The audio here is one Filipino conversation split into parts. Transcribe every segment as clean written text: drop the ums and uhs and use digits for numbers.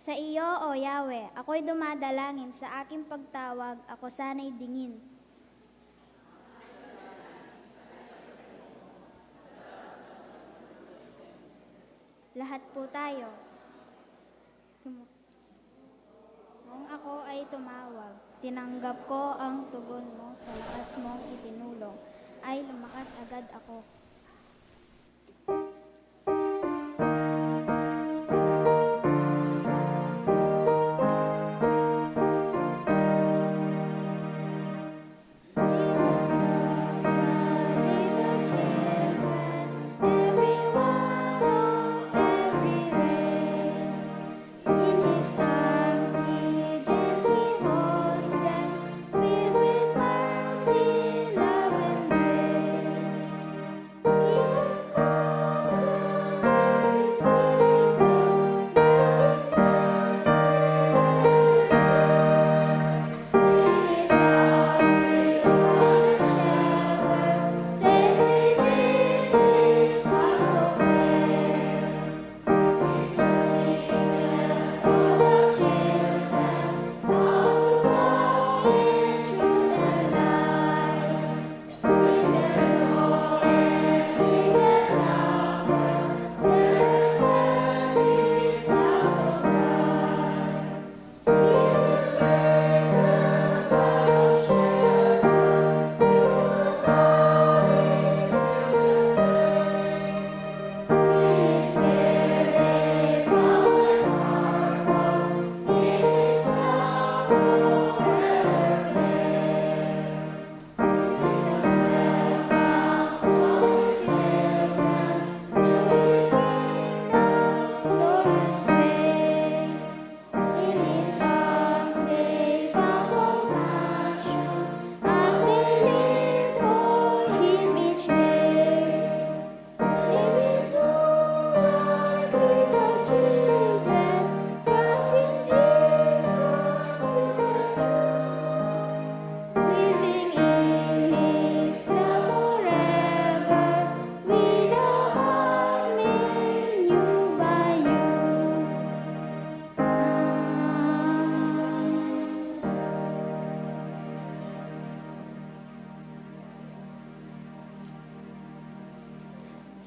Sa iyo, O Yahweh, ako'y dumadalangin sa aking pagtawag, ako sana'y dingin. Lahat po tayo. Kung ako ay tumawag, tinanggap ko ang tugon mo, sa lakas mong itinulong, ay lumakas agad ako.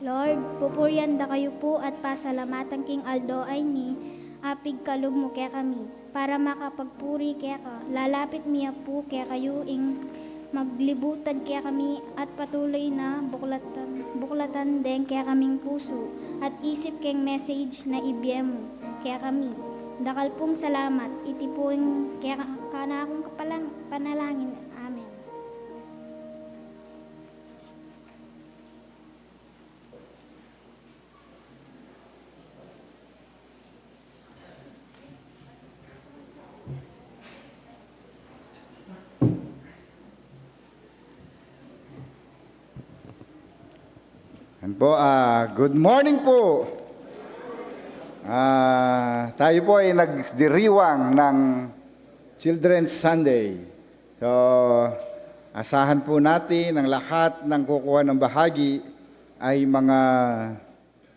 Lord, pupurianda kayo po at pasalamatan King Aldo ay ni apig kalug mo kaya kami, para makapagpuri kaya ka, lalapit miya po kaya kayo ing maglibutan kaya kami at patuloy na buklatan din kaya kaming puso at isip kayong message na ibiyem mo kaya kami. Dakal pong salamat, iti po yung kaya kana akong panalangin. Amen. Good morning po. Tayo po ay nagdiriwang ng Children's Sunday. So, asahan po natin ang lahat ng kukuha ng bahagi ay mga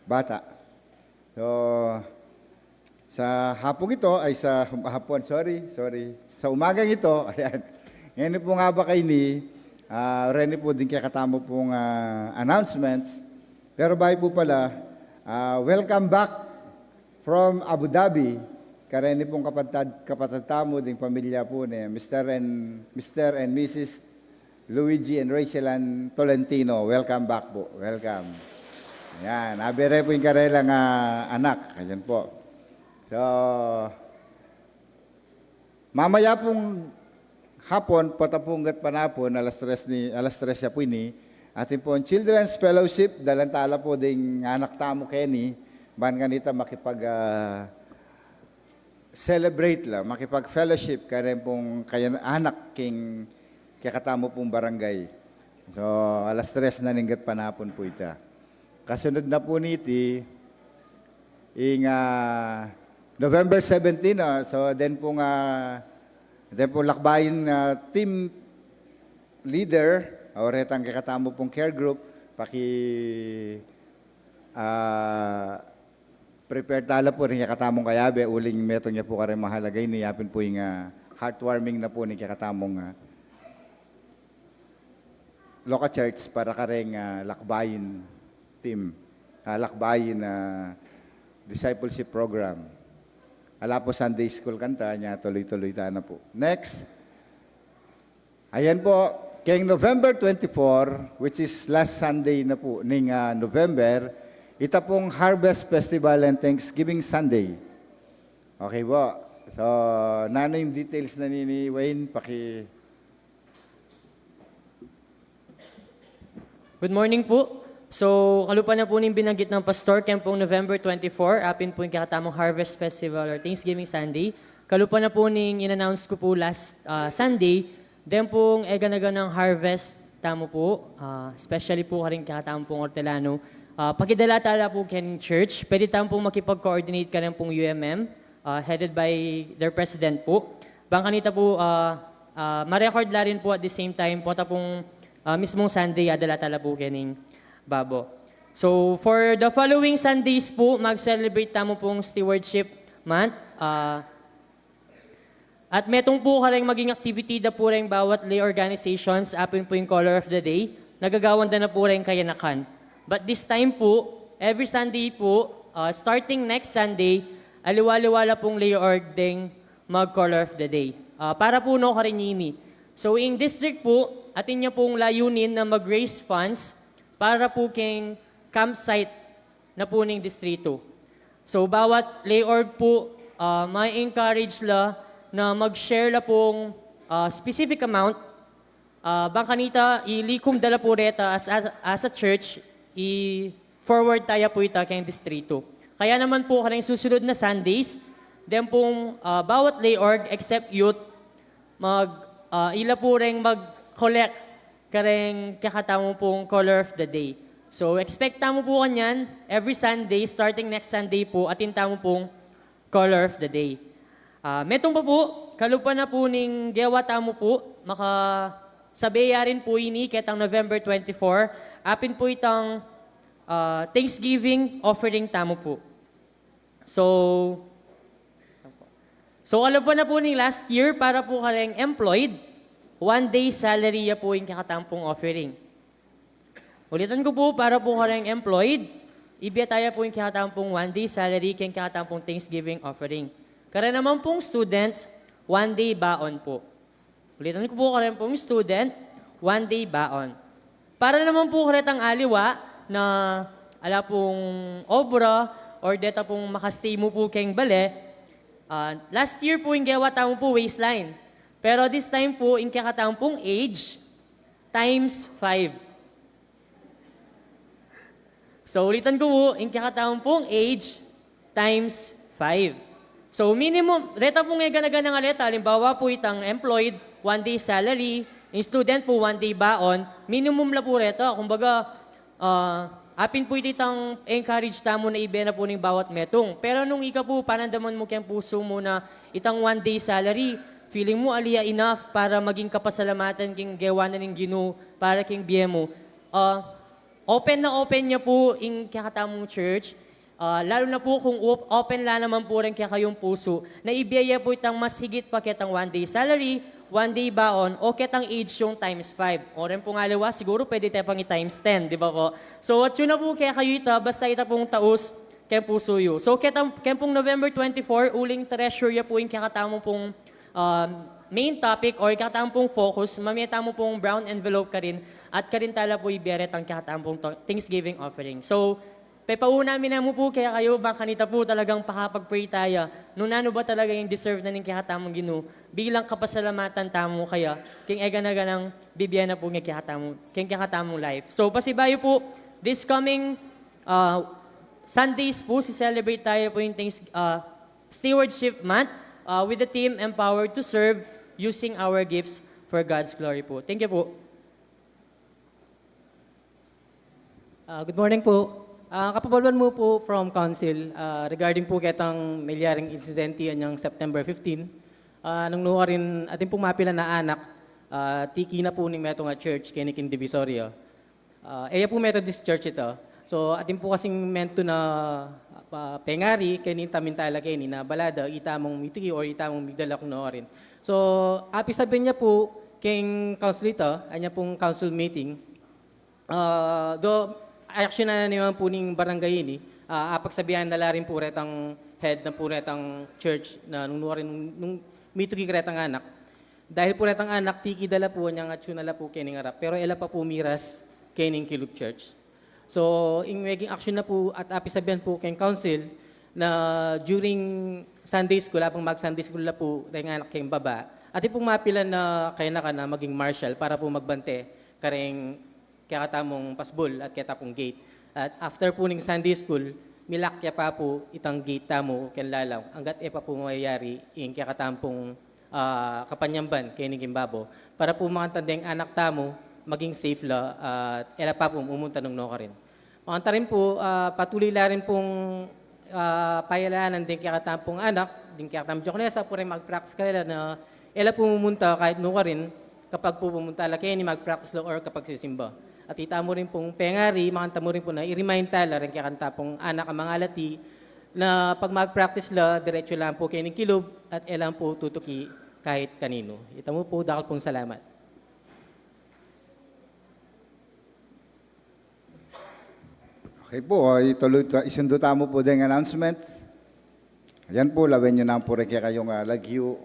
bata. So, sa hapong ito ay sa umagang ito, ayan. Ngayon po nga ba kayo Rene po din kaya katamo pong announcements. Pero bahay po pala, welcome back from Abu Dhabi. Karene pong kapatid tamo ding pamilya po ni Mr. and Mrs. Luigi and Rachel and Tolentino. Welcome back po. Welcome. Yan, abere po yung karelang anak. Ayan po. So, mamaya pong hapon, patapunggat panapon, alas 3 siya po ini. Atin po ang Children's Fellowship, dalantala po ding anak tamo Kenny, ban ganita celebrate la, makipag-fellowship ka rin pong kaya anak king kakatamo pong barangay. So, alas 3 na ninggat panapon po ita. Kasunod na po niti, November 17, so then pong lakbayin team leader, retang kakatamo pong care group, prepare tala po rin katamong kayabe, uling metong niya po kare mahalagay ni yapin po yung heartwarming na po ni katamong local church para kareng lakbayin team, lakbayin discipleship program. Ala po Sunday school kanta niya, tuloy-tuloy ta na po. Next. Ayan po, kayong November 24, which is last Sunday na po, ning November, ita pong Harvest Festival and Thanksgiving Sunday. Okay po. So, nano yung details na ni Wayne, Good morning po. So, kalupa na po ning binanggit ng Pastor, kaya pong November 24, apin po yung kakatamong Harvest Festival or Thanksgiving Sunday. Kalupa na po ning in-announce ko po last Sunday, then pong eganaga ng Harvest, tamo po, especially po karing kakatamong pong Hortelano. Pakidala-tala po kaning church, pwede tamo pong makipag-coordinate ka rin pong UMM, headed by their president po. Bangkanita po, ma-record la rin po at the same time, po ta pong mismong Sunday, adala-tala po kaning Babo. So, for the following Sundays po, mag-celebrate tamo pong Stewardship Month. At metong po ka rin maging activity da po rin bawat lay organizations, apin po yung Color of the Day, nagagawan na po rin kayanakan. But this time po, every Sunday po, starting next Sunday, aliwaliwala pong lay org ding mag-Color of the Day. Para po no karinini. So, in district po, atin niya pong layunin na mag-raise funds para po keng campsite na po ning distrito. So, bawat lay org po, may encourage la na mag-share la pong specific amount. Bangkanita, ilikom dala po reta as a church, i-forward tayo po ita kayong distrito. Kaya naman po karing susunod na Sundays, then pong bawat lay org except youth, ila po rin mag-collect kareng kakatamo pong Color of the Day. So, expect tamo po kanyan every Sunday, starting next Sunday po, atin tamo pong Color of the Day. Metong pa po, kalupa na po ning gewa tamo po, makasabeya rin po ini ketang November 24, apin po itang Thanksgiving offering tamo po. So kalupa na po ning last year, para po kareng employed, 1 day salary ya po yung kakatampong offering. Ulitan ko po, para po kareng employed, ibiyataya po yung kakatampong 1 day salary kayong kakatampong Thanksgiving offering. Kaya naman pong students, 1 day baon po. Ulitan ko po kaya pong student, 1 day baon. Para naman po kaya ang aliwa na ala pong obra or deta pong makastay mo po kayong bale, last year po yung gawa tamo po waistline. Pero this time po, yung kakatampong age, times 5. So ulitan ko po, yung kakatampong age, times 5. So minimum, reta po nga ganagan ng aleta, halimbawa po itang employed, 1 day salary, yung student po 1 day baon, minimum la po reta. Kumbaga, apin po itang encourage tamo na ibena po ng bawat metong. Pero nung ika po, panandaman mo kayang puso mo na itang 1 day salary, feeling mo aliya enough para maging kapasalamatan king gawa na ng Ginoo para king biye mo. Open na open niya po yung kakatamong church. Lalo na po kung open la naman po rin kaya kayong puso, na ibiyaya po itang mas higit pa kitang 1 day salary, 1 day baon, o kitang age yung times 5. O rin po nga liwa, siguro pwede tayo pang i-times 10, di ba po? So, at yun na po kaya kayo ita, basta ita pong taos, kaya puso yu. So, kaya pong November 24, uling treasure ya po yung kakatamo pong main topic or kakatamo pong focus, mamiyata mo pong brown envelope ka rin, at ka rin tala po ibiyeret ang kakatamo pong Thanksgiving offering. So, pauna na mo po kaya kayo, baka nita po talagang pakapag-pray tayo. Nung nano ba talaga yung deserve na ng kakatamong Ginoo, bilang kapasalamatan tamo kaya, king ega-naga ng bibiyana po ng kakatamong life. So pasibayo po, this coming Sundays po, si-celebrate tayo po yung Stewardship Month with the team Empowered to Serve using our gifts for God's glory po. Thank you po. Good morning po. Kapabaluan mo po from Council regarding po ketang milyaring insidente anyang September 15. Nung nuwa rin ating pong mapila na anak, tiki na po ning metong church kinikin Divisoria. Eya po Methodist Church ito. So ating po kasing mento na pengari, kanin tamintala kanin na balada, itamong mituki or itamong migdala kung noorin. So, api sabihin niya po, keng council ito, anya pong council meeting, do action na naman po ning barangay ini, apagsabihan na la rin po retang head na po retang church na nung mituki retang anak. Dahil po retang anak, tiki dala po niyang atsyunala po kening arap, pero ela pa po miras kening Kilub Church. So, in making action na po at api sabihan po keng council na during Sunday school, apang mag-Sunday school na po, dahil anak keng baba, at pong mapilan na kaya na ka na maging marshal para po magbante kareng kaya katamong pasbol at kaya tapong gate. At after po ng Sunday school, milakya pa po itang gate tamo ken lalaw. Hanggat pa po mayayari yung kaya katampong kapanyamban kay ni Gimbabo para po makantandeng anak tamo maging safe la at ela pa po umunta ng noka rin. Makanta rin po, patuloy la rin pong payalaanan din kaya katampong anak, din kaya katampong jokonesa po rin mag-practice kanila na ela po pumunta kahit noka rin kapag po pumunta la kayo ni mag-practice la or kapag sisimba. At ita mo rin pong pengari, makanta mo rin po na i-remind tala rin kaya kantapong anak ang mga alati na pag mag-practice la, diretso lang po kayo ng Kilub at elang po tutuki kahit kanino. Ita mo po, dakal pong salamat. Okay po, isunduta mo po din announcements. Ayan po, lawin nyo na po rin kayong lagyo.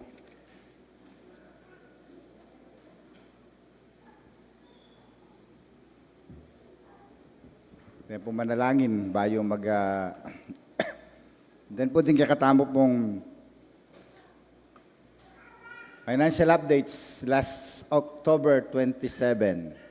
Then po manalangin, bayo then po din kakatamo pong financial updates last October 27.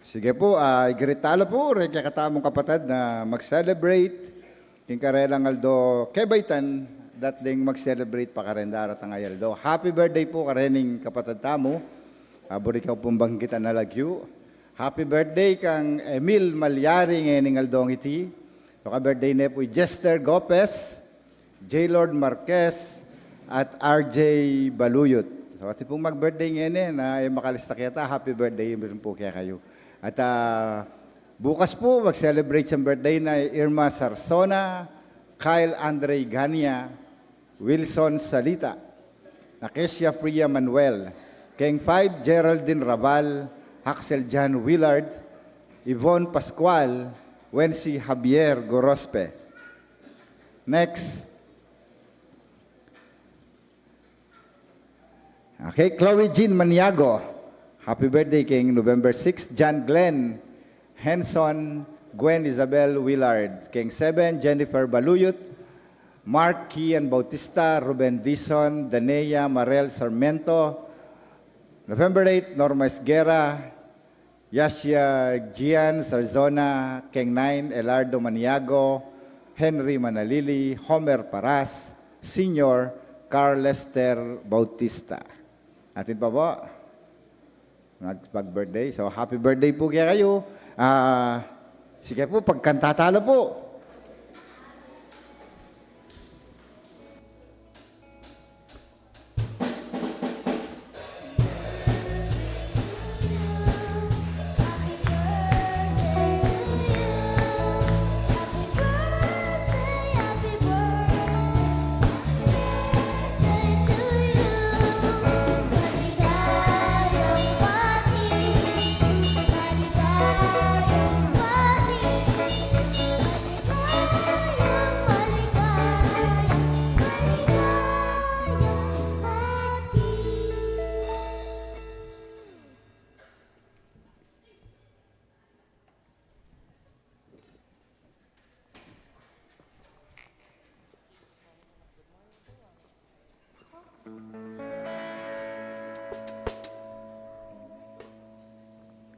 Sige po, igritalo po, rin katamong kapatid na mag-celebrate. King karelang Aldo Kebaitan, that ding mag-celebrate pa karendara tangay Aldo. Happy birthday po karening kapatid tamo. Abori ka pong banggitan na lagyo. Happy birthday kang Emil Malyari ngayon Aldong iti. So ka-birthday na po Jester Gopez, J. Lord Marquez, at RJ Baluyot. So ati pong mag-birthday ngayon na makalista kita, happy birthday rin po kaya kayo. At bukas po, mag-celebrate siyang birthday na Irma Sarsona, Kyle Andre Gania, Wilson Salita, Nakesia Priya Manuel, Keng 5, Geraldine Rabal, Axel John Willard, Yvonne Pascual, Wency Javier Gorospe. Next. Okay, Chloe Jean Maniago. Happy birthday King November 6, John Glenn, Henson, Gwen Isabel Willard. King 7, Jennifer Baluyot, Mark Kian Bautista, Ruben Dison, Danea Marel Sarmiento. November 8, Norma Esguera, Yassia Gian Sarzona, King 9, Elardo Maniago, Henry Manalili, Homer Paras, Senior, Carl Lester Bautista. Atin pa po, nag-birthday. So, happy birthday po kaya kayo. Sige po, pagkantatala po.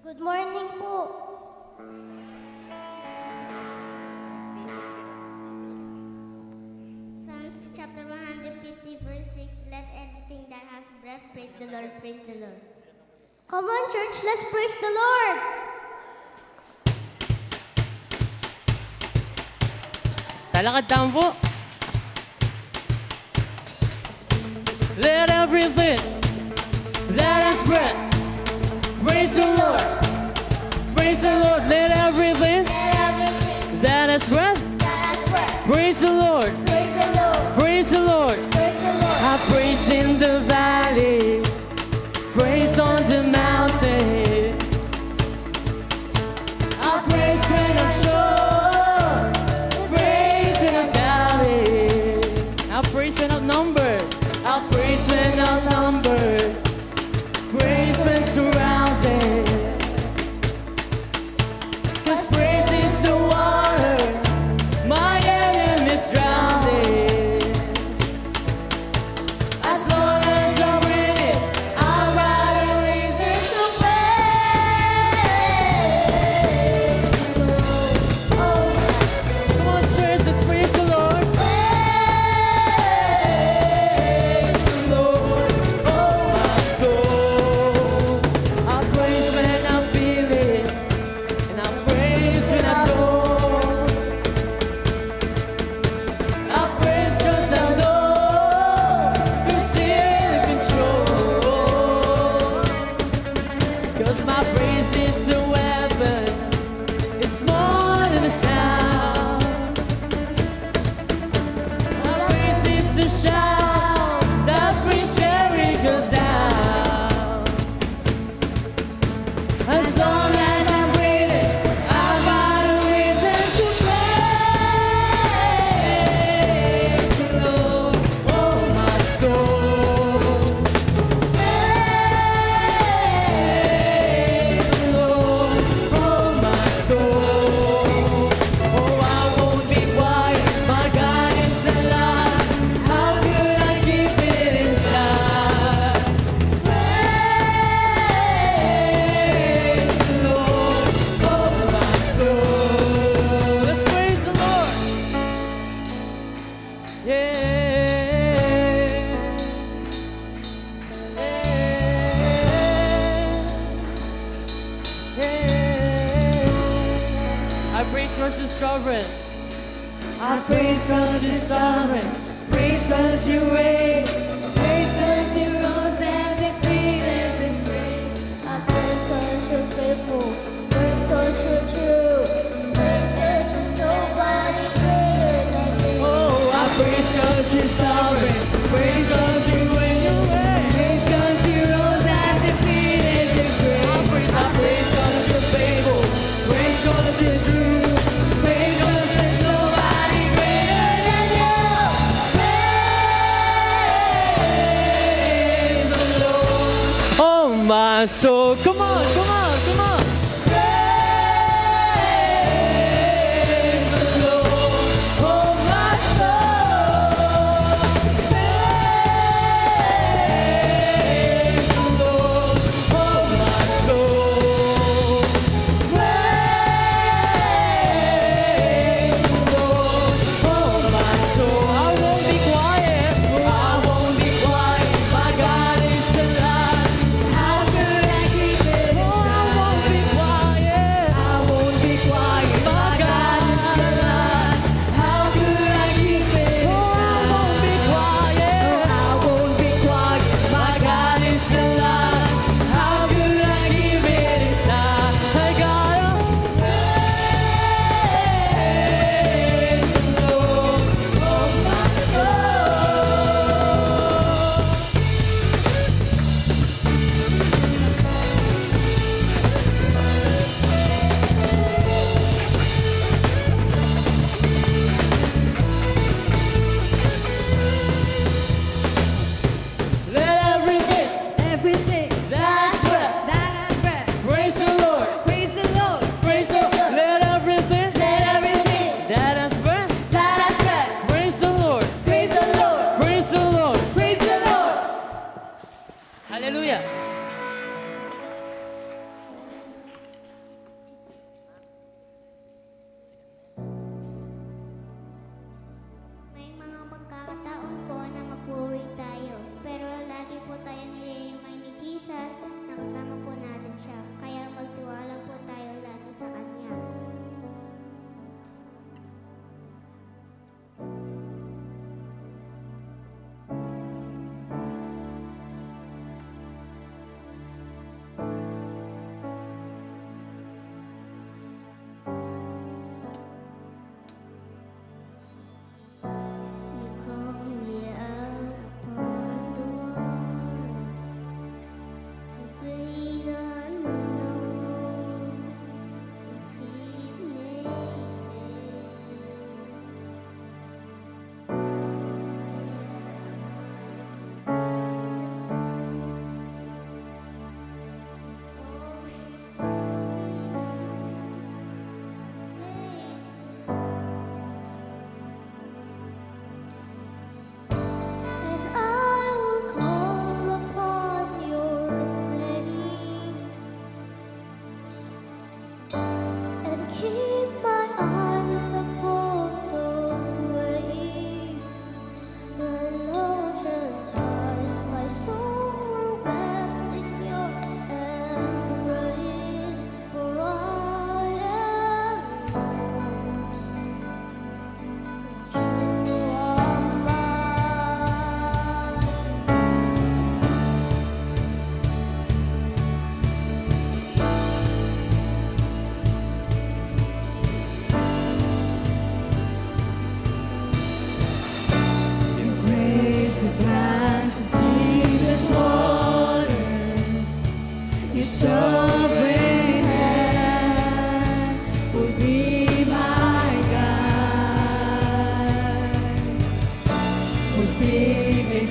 Good morning po. chapter 150, verse 6, let everything that has breath praise the Lord, praise the Lord. Come on, church, let's praise the Lord. Talakad taon po. Let everything that has breath praise the Lord. Praise the Lord. Let everything Let everything that has breath that has breath praise the Lord. praise the Lord, Praise the Lord. praise the Lord. I praise in the valley, praise on the mountain. I praise when I'm sure, praise when I'm doubting. I praise when outnumbered, I praise when outnumbered, praise when surrounded. 'Cause praise is the water my enemies drowning. As long as I'm breathing, I'll ride a reason to praise the Lord. Oh, my soul. Come on, church, let's praise the Lord. Praise the Lord. Oh, my soul. I praise when I'm feeling, and I praise when I'm told. I praise 'cause I know you're still in control. 'Cause my praise is a weapon, it's more than a sound. My praise is a shout that brings Jericho down. As long as I'm breathing, I've got a reason to praise the Lord. Oh, my soul. Praise the Lord. Oh, my soul. Oh, I won't be quiet. My God is alive. How could I keep it inside? Praise the Lord, oh my soul. Let's praise the Lord. Yeah. Yeah. I praise because you're sovereign. I praise because you're sovereign. Praise because you reign. Praise 'cause you rose and defeated the grave. I praise 'cause you're faithful. Praise 'cause you're true. Praise 'cause there's nobody greater than you. Oh, I praise because you're sovereign. Praise because you reign. Praise 'cause you rose and defeated the grave. I praise because you're faithful. Praise because you're true. Praise because there's nobody greater than you. Praise the Lord. Oh, my soul. Come on, come on, come on. Praise the Lord. Oh, my soul. Praise the Lord. Oh, my soul. Praise the Lord. Oh, my soul. I won't be quiet. I won't be quiet. My God is alive. How could I keep it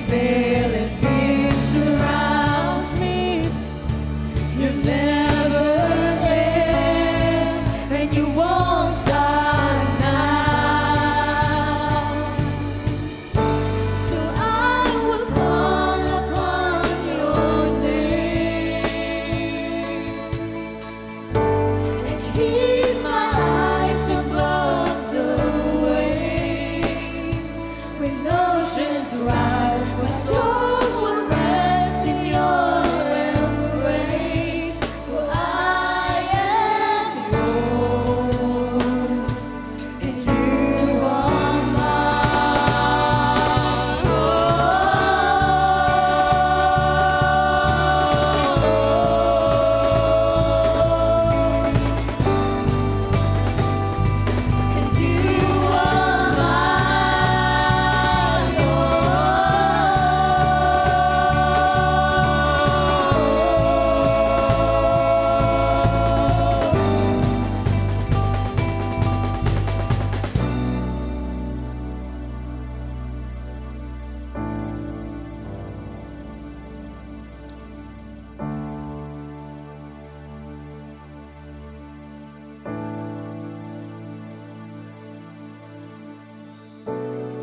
fail and fear surrounds me. You've never failed, and you won't start now. So I will call upon your name and keep my eyes above the waves. When oceans rise, my soul will rest in your embrace. For I am yours, and you are mine. And you are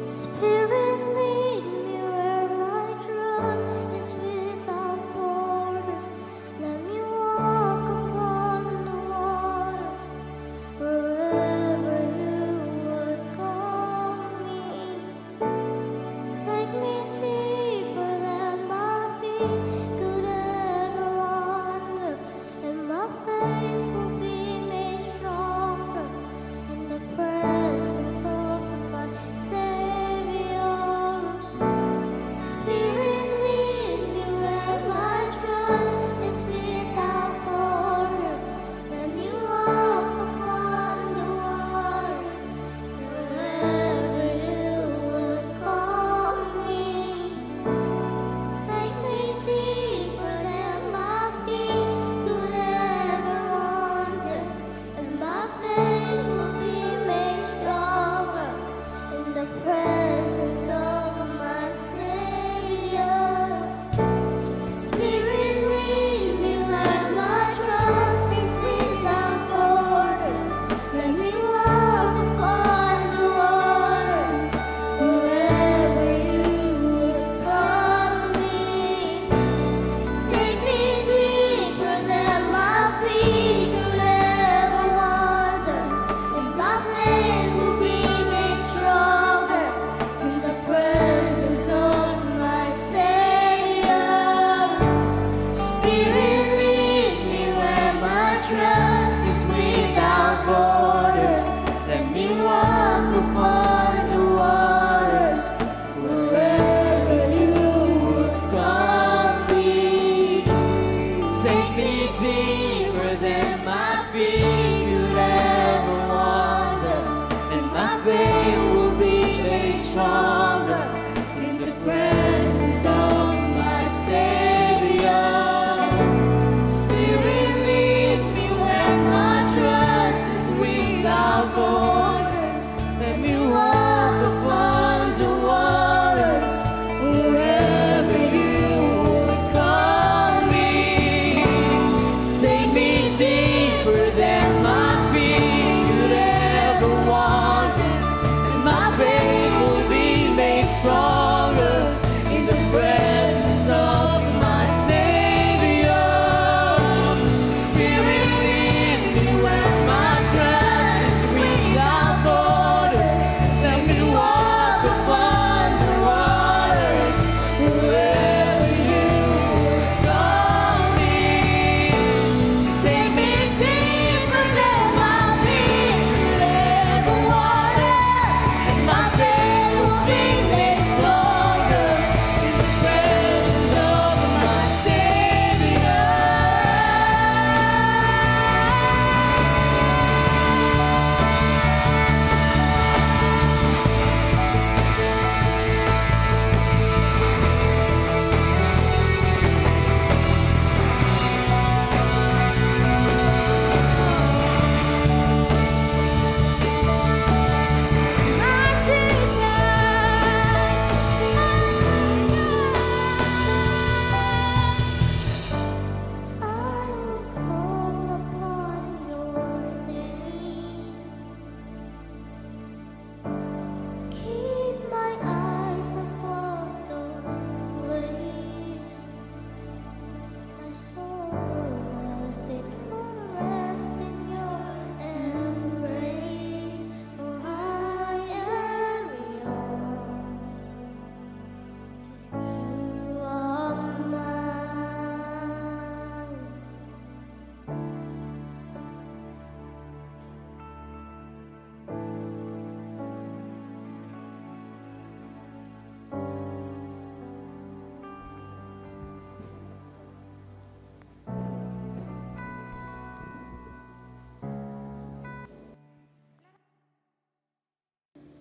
Spirit, lead me where my trust is without borders. Let me walk upon the waters wherever you would call me. Take me deeper than my feet could ever wander, and my faith will be made stronger in the presence of my Savior. Spirit, lead me where my trust is without borders. Let me walk upon the waters wherever you would call me. Take me deeper than my feet could ever wander, and my faith will be made stronger in the presence of my Savior. Spirit, lead me where my trust is without borders. Let me walk upon the waters wherever you would call me. Take me deeper than my feet could ever wander, and my faith will be made stronger in the presence of my Savior. Spirit, lead me where my trust is without borders. Let me walk upon the waters wherever you would call me. Take me deeper than my feet could ever wander, and my faith will be made stronger in the presence of my Savior. Spirit, lead me where my trust is without borders. Let me walk upon the waters wherever you would call me. Take me deeper than my feet could ever wander, and my faith will be made stronger in the presence of my Savior. Spirit, lead me where my trust is without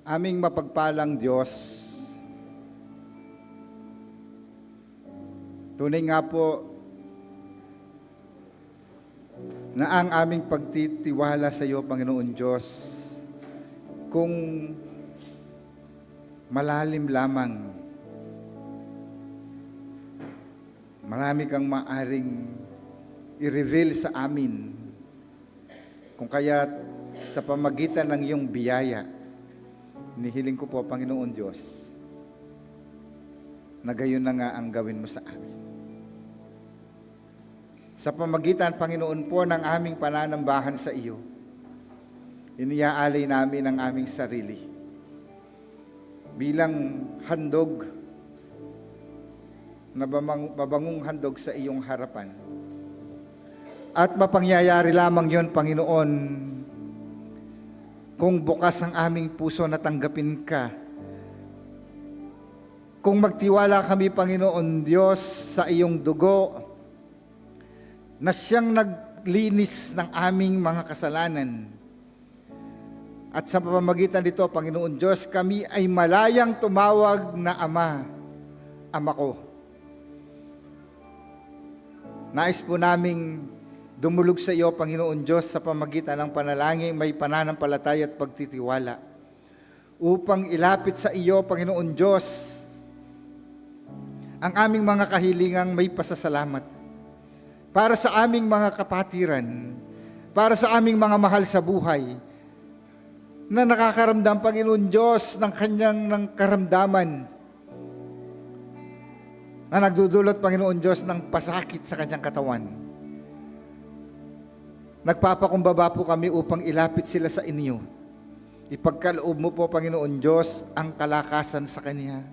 Aming mapagpalang Diyos, tunay nga po na ang aming pagtitiwala sa iyo, Panginoon Diyos, kung malalim lamang, marami kang maaring i-reveal sa amin. Kung kaya sa pamagitan ng iyong biyaya, nihiling ko po, Panginoon Diyos, na gayon na nga ang gawin mo sa amin. Sa pamagitan, Panginoon po, ng aming pananambahan sa iyo, iniaalay namin ang aming sarili bilang handog, na mabangong handog sa iyong harapan. At mapangyayari lamang yon, Panginoon, kung bukas ang aming puso na tanggapin ka. Kung magtiwala kami, Panginoon Diyos, sa iyong dugo, na siyang naglinis ng aming mga kasalanan. At sa pamamagitan nito, Panginoon Diyos, kami ay malayang tumawag na Ama, Ama ko. Nais po naming dumulog sa iyo, Panginoon Diyos, sa pamagitan ng panalangin, may pananampalataya at pagtitiwala, upang ilapit sa iyo, Panginoon Diyos, ang aming mga kahilingang may pasasalamat, para sa aming mga kapatiran, para sa aming mga mahal sa buhay, na nakakaramdam, Panginoon Diyos, ng karamdaman, na nagdudulot, Panginoon Diyos, ng pasakit sa kanyang katawan. Nagpapakumbaba po kami upang ilapit sila sa inyo. Ipagkaloob mo po, Panginoon Diyos, ang kalakasan sa kanya.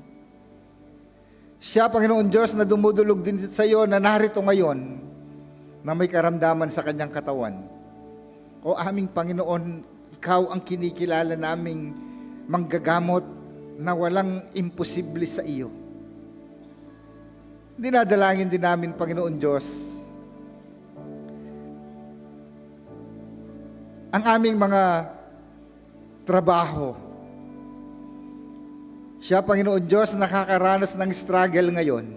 Siya, Panginoon Diyos, na dumudulog din sa iyo, na narito ngayon, na may karamdaman sa kanyang katawan. O aming Panginoon, ikaw ang kinikilala naming manggagamot na walang imposible sa iyo. Dinadalangin din namin, Panginoon Diyos, ang aming mga trabaho. Siya, Panginoon Diyos, nakakaranas ng struggle ngayon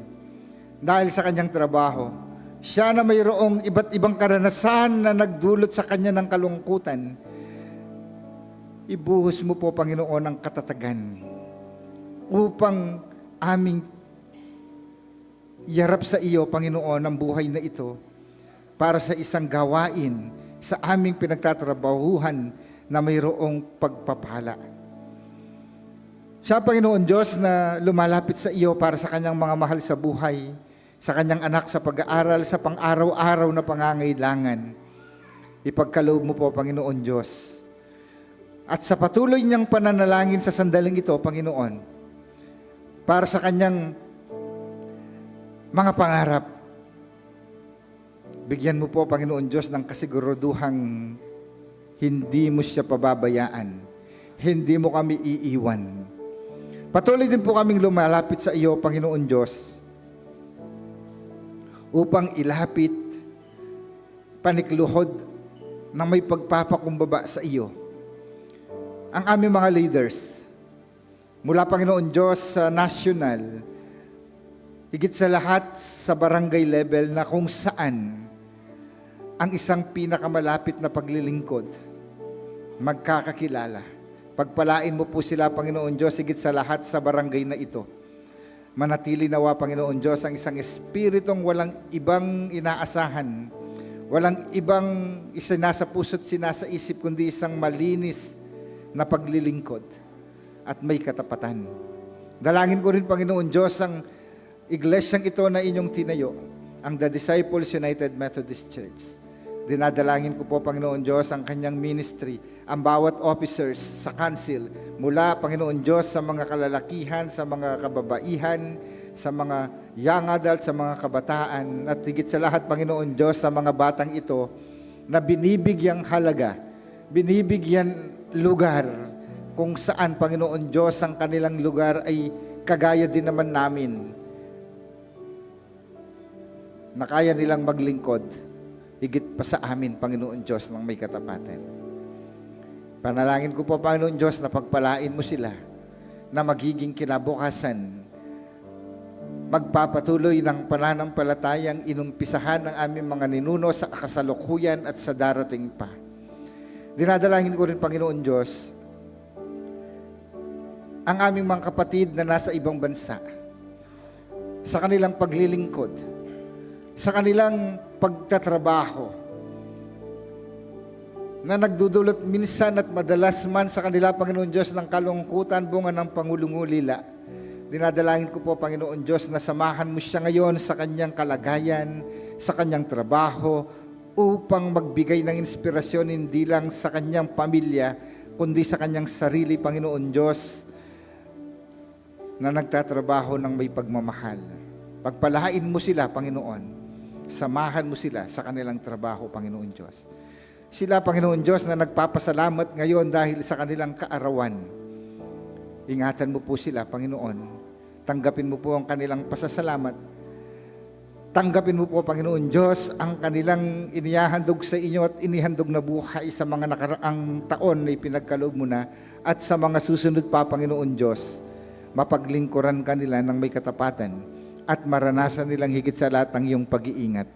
dahil sa kanyang trabaho. Siya na mayroong iba't ibang karanasan na nagdulot sa kanya ng kalungkutan. Ibuhos mo po, Panginoon, ang katatagan upang aming yarap sa iyo, Panginoon, ang buhay na ito para sa isang gawain sa aming pinagtatrabahuhan na mayroong pagpapala. Siya, Panginoon Diyos, na lumalapit sa iyo para sa kanyang mga mahal sa buhay, sa kanyang anak sa pag-aaral, sa pang-araw-araw na pangangailangan. Ipagkaloob mo po, Panginoon Diyos. At sa patuloy niyang pananalangin sa sandaling ito, Panginoon, para sa kanyang mga pangarap, bigyan mo po, Panginoon Diyos, ng kasiguraduhang hindi mo siya pababayaan. Hindi mo kami iiwan. Patuloy din po kaming lumalapit sa iyo, Panginoon Diyos, upang ilapit, panikluhod na may pagpapakumbaba sa iyo ang aming mga leaders. Mula, Panginoon Diyos, sa national, higit sa lahat sa barangay level na kung saan ang isang pinakamalapit na paglilingkod magkakakilala. Pagpalain mo po sila, Panginoon Diyos, higit sa lahat sa barangay na ito. Manatili nawa, Panginoon Diyos, ang isang espiritong walang ibang inaasahan, walang ibang isinasa puso't sinasa isip, kundi isang malinis na paglilingkod at may katapatan. Dalangin ko rin, Panginoon Diyos, ang iglesyang ito na inyong tinayo, ang The Disciples United Methodist Church. Dinadalangin ko po, Panginoon Diyos, ang kanyang ministry, ang bawat officers sa council, mula, Panginoon Diyos, sa mga kalalakihan, sa mga kababaihan, sa mga young adult, sa mga kabataan, at higit sa lahat, Panginoon Diyos, sa mga batang ito na binibigyang halaga, binibigyan lugar kung saan, Panginoon Diyos, ang kanilang lugar ay kagaya din naman namin na kaya nilang maglingkod higit pa sa amin, Panginoon Diyos, ng may katapatan. Panalangin ko po, Panginoon Diyos, na pagpalain mo sila na magiging kinabukasan, magpapatuloy ng pananampalatayang inumpisahan ng aming mga ninuno sa kasalukuyan at sa darating pa. Dinadalangin ko rin, Panginoon Diyos, ang aming mga kapatid na nasa ibang bansa, sa kanilang paglilingkod, sa kanilang pagtatrabaho, na nagdudulot minsan at madalas man sa kanila, Panginoon Diyos, ng kalungkutan bunga ng pangulungulila. Dinadalangin ko po, Panginoon Diyos, na samahan mo siya ngayon sa kanyang kalagayan, sa kanyang trabaho, upang magbigay ng inspirasyon hindi lang sa kanyang pamilya, kundi sa kanyang sarili, Panginoon Diyos, na nagtatrabaho ng may pagmamahal. Pagpalain mo sila, Panginoon. Samahan mo sila sa kanilang trabaho, Panginoon Diyos. Sila, Panginoon Diyos, na nagpapasalamat ngayon dahil sa kanilang kaarawan. Ingatan mo po sila, Panginoon. Tanggapin mo po ang kanilang pasasalamat. Tanggapin mo po, Panginoon Diyos, ang kanilang inihahandog sa inyo at inihandog na buhay sa mga nakaraang taon na ipinagkaloob mo na, at sa mga susunod pa, Panginoon Diyos, mapaglingkuran kanila ng may katapatan at maranasan nilang higit sa lahat ang iyong pag-iingat.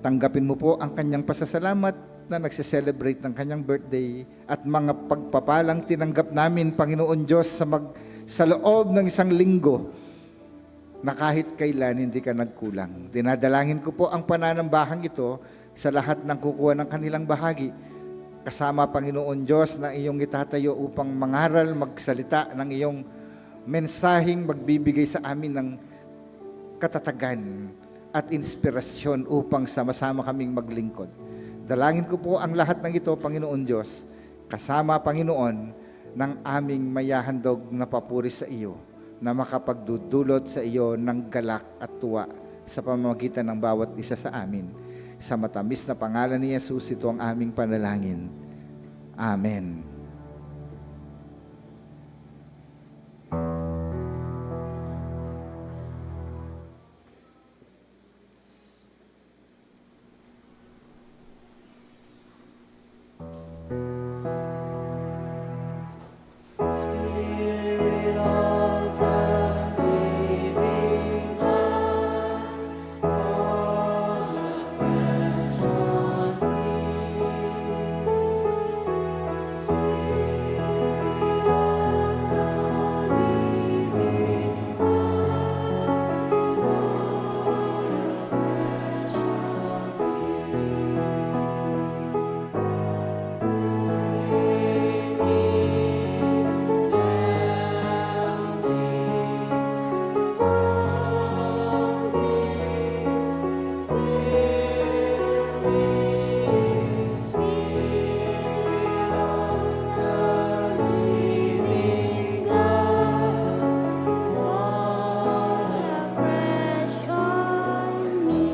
Tanggapin mo po ang kanyang pasasalamat na nagse-celebrate ng kanyang birthday at mga pagpapalang tinanggap namin, Panginoon Diyos, sa loob ng isang linggo na kahit kailan hindi ka nagkulang. Dinadalangin ko po ang pananambahang ito sa lahat ng kukuha ng kanilang bahagi. Kasama, Panginoon Diyos, na iyong itatayo upang mangaral, magsalita ng iyong mensaheng magbibigay sa amin ng katatagan at inspirasyon upang sama-sama kaming maglingkod. Dalangin ko po ang lahat ng ito, Panginoon Diyos, kasama, Panginoon, ng aming mayahandog na papuri sa iyo, na makapagdudulot sa iyo ng galak at tuwa sa pamamagitan ng bawat isa sa amin. Sa matamis na pangalan ni Jesus, ito ang aming panalangin. Amen. Spirit of the living God, fall afresh on me. Spirit of the living God, fall afresh Fresh on me.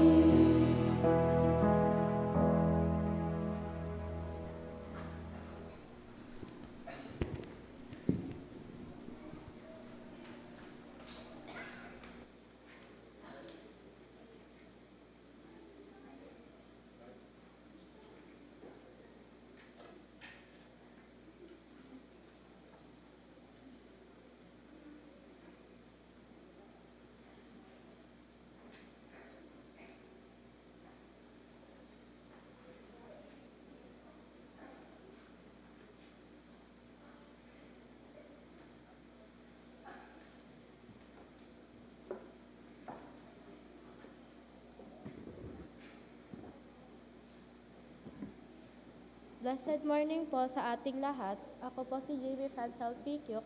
Blessed morning po sa ating lahat. Ako po si Jamie Francel Pikyuk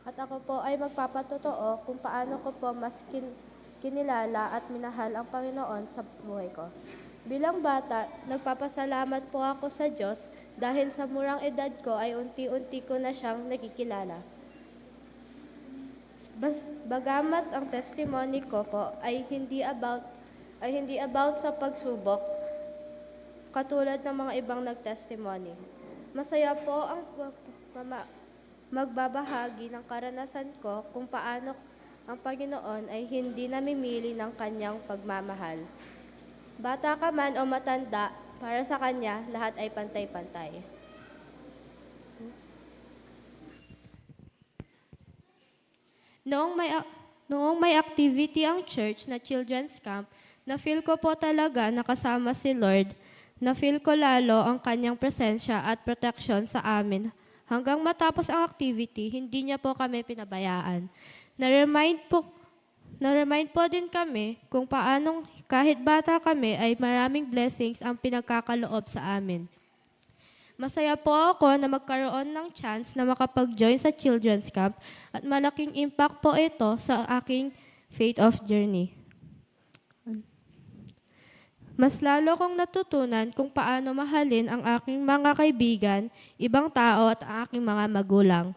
at ako po ay magpapatotoo kung paano ko po mas kinilala at minahal ang Panginoon sa buhay ko. Bilang bata, nagpapasalamat po ako sa Diyos dahil sa murang edad ko ay unti-unti ko na siyang nakikilala. Bagamat ang testimony ko po ay hindi about sa pagsubok, katulad ng mga ibang nag-testimony. Masaya po ang magbabahagi ng karanasan ko kung paano ang Panginoon ay hindi namimili ng kanyang pagmamahal. Bata ka man o matanda, para sa kanya, lahat ay pantay-pantay. Noong may activity ang church na children's camp, na-feel ko po talaga nakasama si Lord. Na-feel ko lalo ang kanyang presensya at protection sa amin. Hanggang matapos ang activity, hindi niya po kami pinabayaan. Na-remind po din kami kung paanong kahit bata kami ay maraming blessings ang pinagkakaloob sa amin. Masaya po ako na magkaroon ng chance na makapag-join sa children's camp at malaking impact po ito sa aking faith of journey. Mas lalo kong natutunan kung paano mahalin ang aking mga kaibigan, ibang tao at ang aking mga magulang.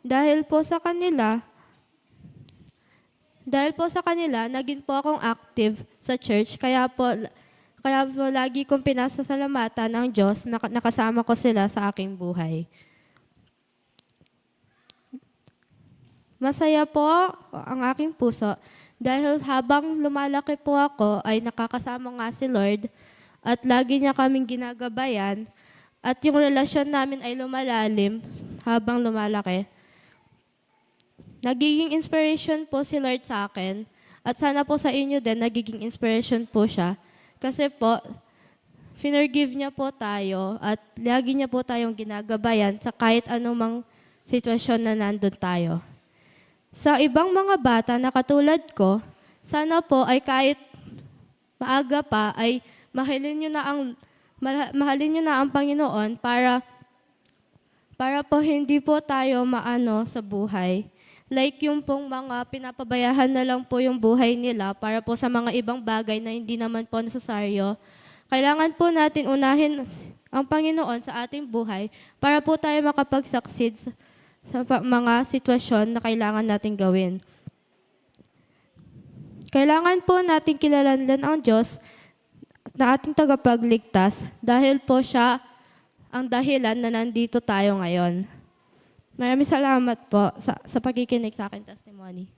Dahil po sa kanila, naging po akong active sa church, kaya po lagi kong pinasasalamatan ng Diyos na nakasama ko sila sa aking buhay. Masaya po ang aking puso dahil habang lumalaki po ako ay nakakasama nga si Lord at lagi niya kaming ginagabayan at yung relasyon namin ay lumalalim habang lumalaki. Nagiging inspiration po si Lord sa akin at sana po sa inyo din nagiging inspiration po siya kasi po finorgive niya po tayo at lagi niya po tayong ginagabayan sa kahit anumang sitwasyon na nandun tayo. Sa ibang mga bata na katulad ko, sana po ay kahit maaga pa ay mahalin niyo na ang Panginoon para po hindi po tayo maano sa buhay. Like yung pong mga pinapabayahan na lang po yung buhay nila para po sa mga ibang bagay na hindi naman po necessaryo. Kailangan po natin unahin ang Panginoon sa ating buhay para po tayo makapag-succeed sa mga sitwasyon na kailangan natin gawin. Kailangan po natin kilalanlan ang Diyos na ating tagapagligtas dahil po siya ang dahilan na nandito tayo ngayon. Maraming salamat po sa pakikinig sa aking testimony.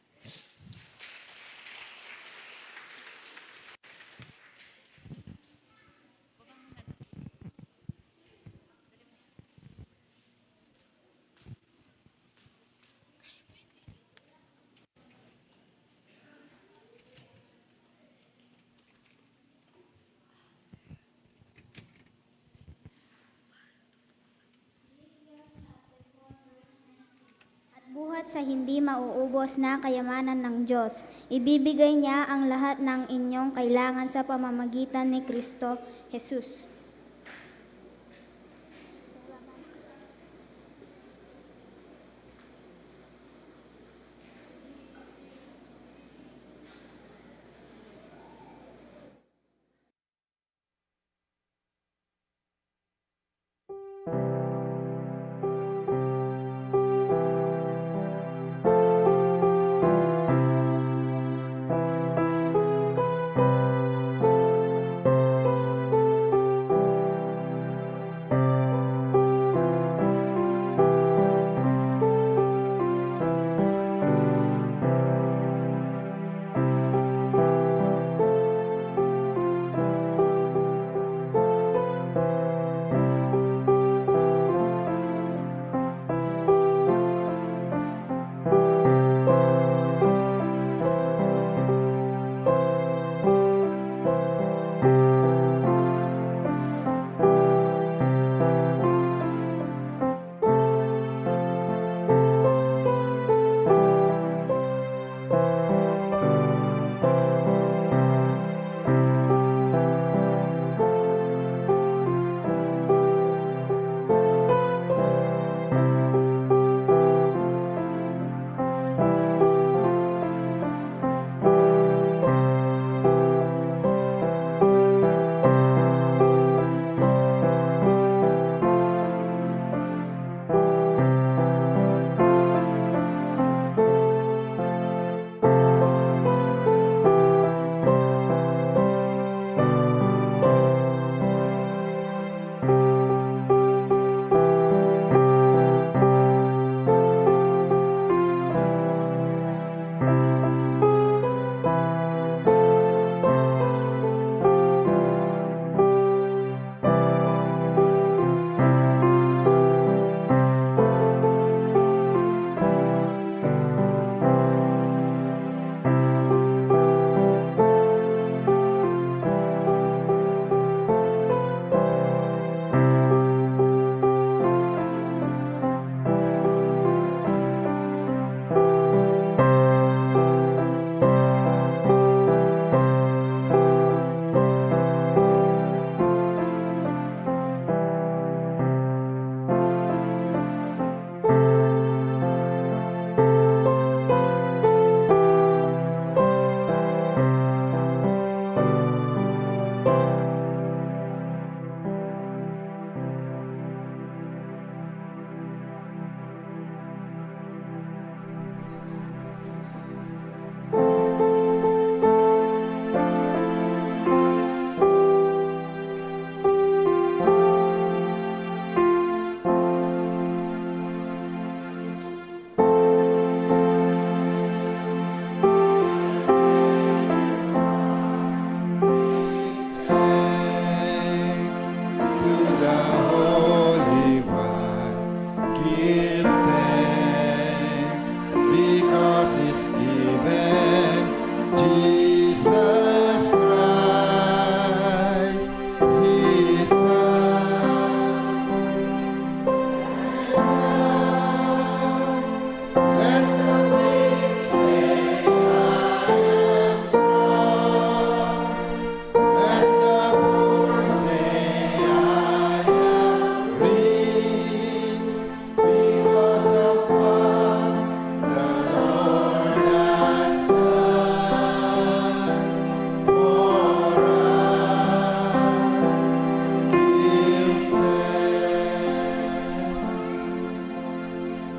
Buhat sa hindi mauubos na kayamanan ng Diyos, ibibigay niya ang lahat ng inyong kailangan sa pamamagitan ni Kristo Jesus.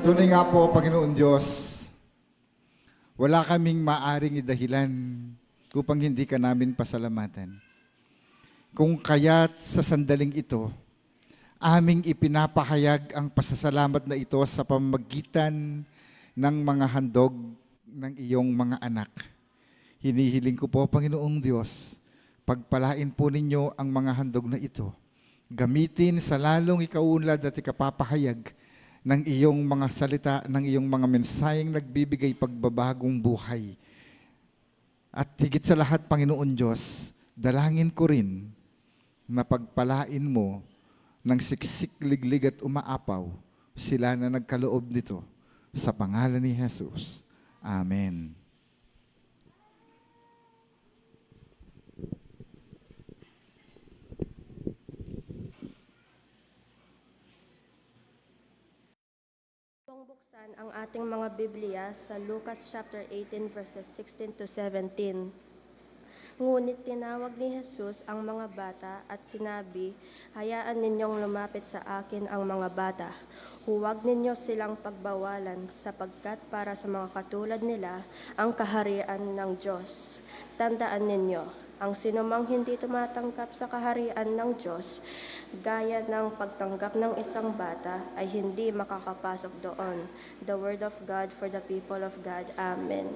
Tunay nga po, Panginoon Diyos, wala kaming maaring idahilan upang hindi ka namin pasalamatan. Kung kaya't sa sandaling ito, aming ipinapahayag ang pasasalamat na ito sa pamamagitan ng mga handog ng iyong mga anak. Hinihiling ko po, Panginoong Diyos, pagpalain po ninyo ang mga handog na ito. Gamitin sa lalong ikaunlad at ikapapahayag ng iyong mga salita, ng iyong mga mensaheng nagbibigay pagbabagong buhay. At higit sa lahat, Panginoon Diyos, dalangin ko rin na pagpalain mo ng siksik, liglig at umaapaw sila na nagkaloob nito sa pangalan ni Jesus. Amen. Kung buksan ang ating mga Biblia sa Lucas chapter 18 verses 16 to 17. Ngunit tinawag ni Jesus ang mga bata at sinabi, hayaan ninyong lumapit sa akin ang mga bata. Huwag ninyo silang pagbawalan sapagkat para sa mga katulad nila ang kaharian ng Diyos. Tandaan ninyo, ang sinumang hindi tumatanggap sa kaharian ng Diyos, gaya ng pagtanggap ng isang bata, ay hindi makakapasok doon. The word of God for the people of God. Amen.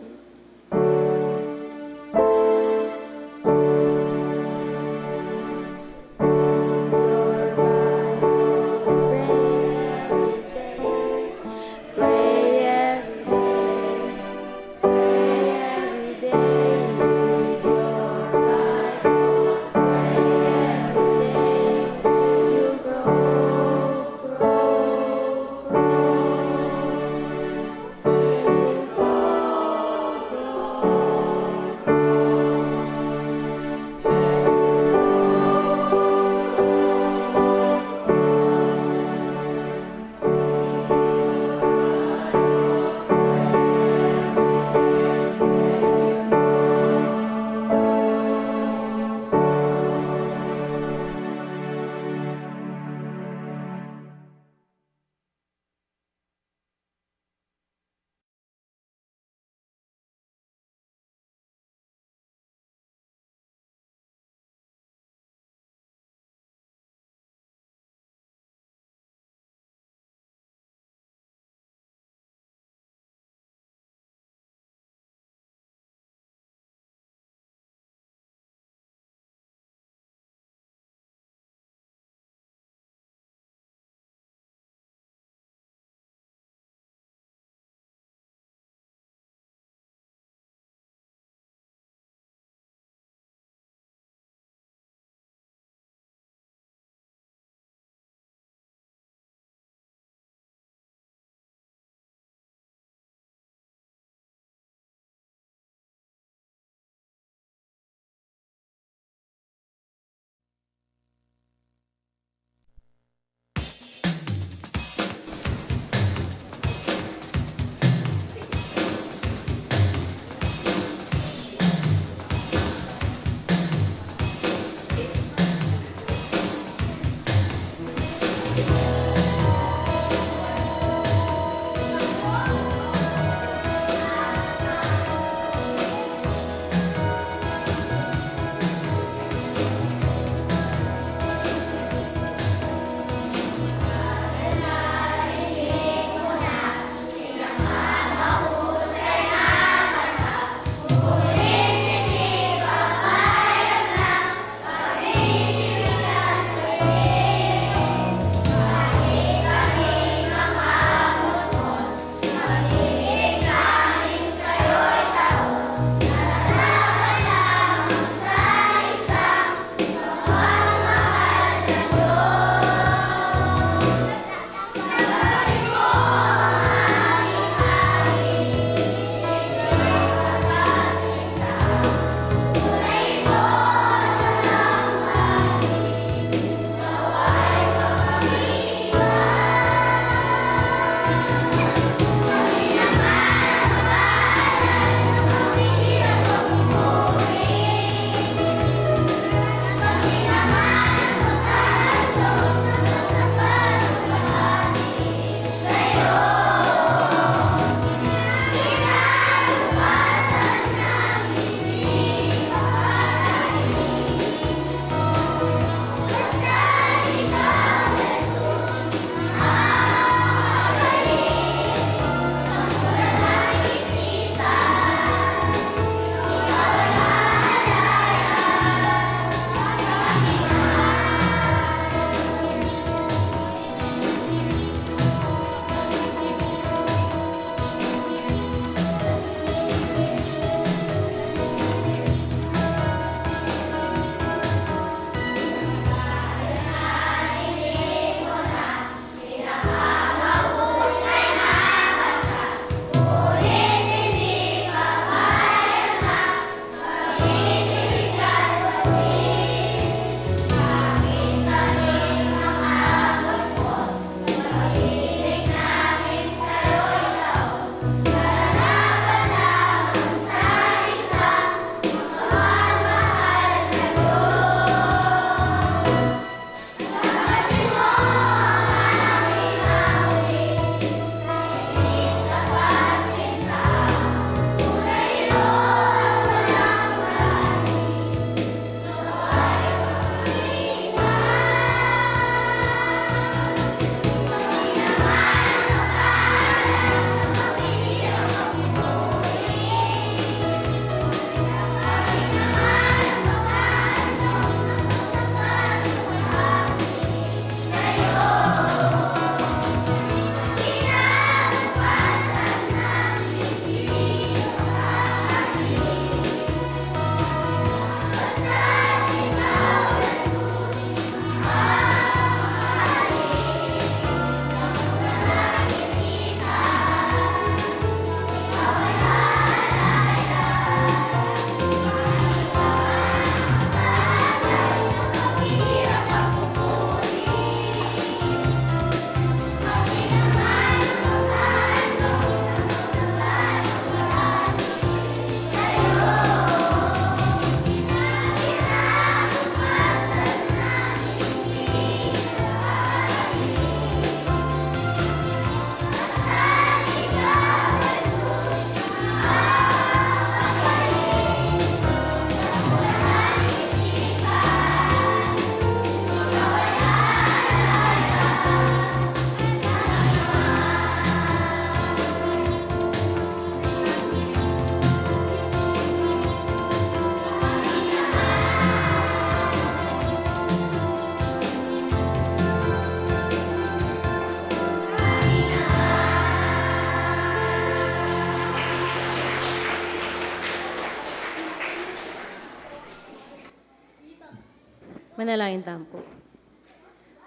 Manalangin tampo.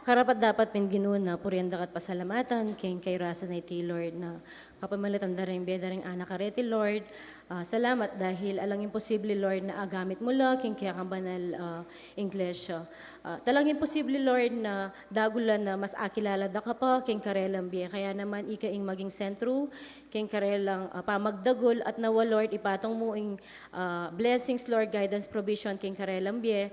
Karapat dapat men ginuna, purianda kat pasalamatan, kay rasa na iti Lord na kapamalitan da rin beda rin anak kareti Lord. Salamat dahil alang imposible Lord na agamit mo la, kaya kang banal English. Talang imposible Lord na dagulan na mas akilala da ka pa, king karelang biya. Kaya naman ikaing maging sentro, king karelang pamagdagol at nawa Lord ipatong mo ing blessings Lord, guidance, provision, king karelang biya.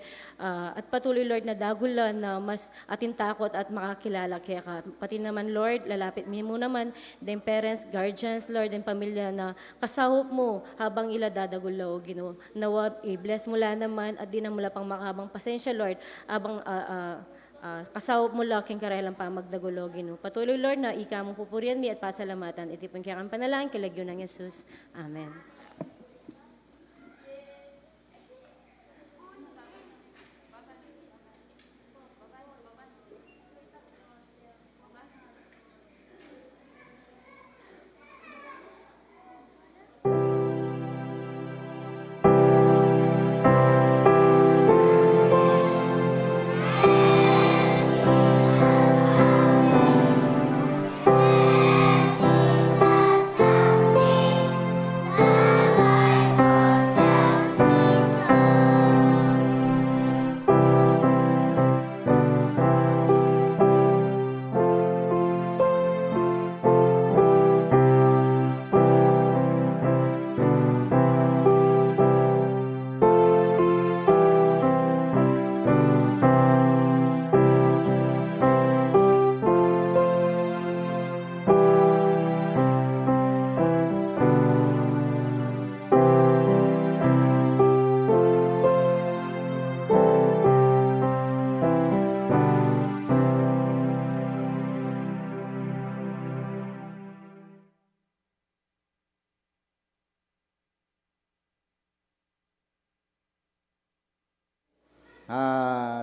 At patuloy Lord na dagulan na mas atintakot at makakilala kaya ka. Pati naman Lord, lalapit mo naman, din parents, guardians Lord, din pamilya na kasahop mo habang ila dadagulaw, Ginoo. Nawa, i-bless mo la naman at di na mula pang makabang pasensya Lord, abang kasawop mo laking karelang pa magdagulo, Ginoo. Patuloy Lord na ika mong pupurian mi at pasalamatan. Itipon kaya kang panalangin, kilagyo ng Jesus. Amen.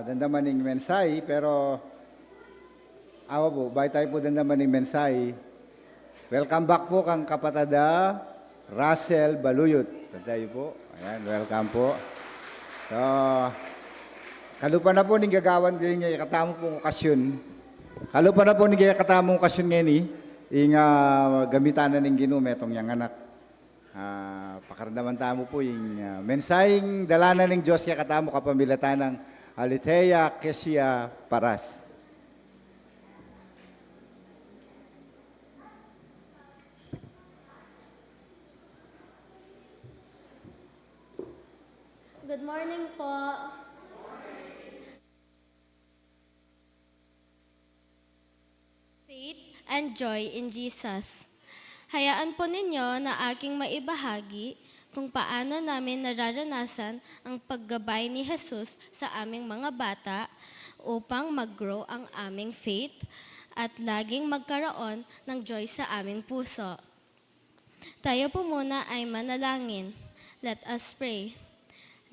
Dandamaning mensahe, pero awa po, bahay tayo po dandamaning mensahe. Welcome back po kang kapatada Russell Baluyot. Tayo po. Ayan, welcome po. So, kalupa na po ning gagawan din nga katamo pong okasyon. Kalupa na po ning katamong okasyon ngayon ing gamitan na ning Ginoo metong yang anak. Pakardaman tamo po yung mensaheng dalanan ng Diyos kaya katamo kapamilatan ng Alithea Kesia Paras. Good morning po. Faith and joy in Jesus. Hayaan po ninyo na aking maibahagi kung paano namin nararanasan ang paggabay ni Jesus sa aming mga bata upang mag-grow ang aming faith at laging magkaroon ng joy sa aming puso. Tayo po muna ay manalangin. Let us pray.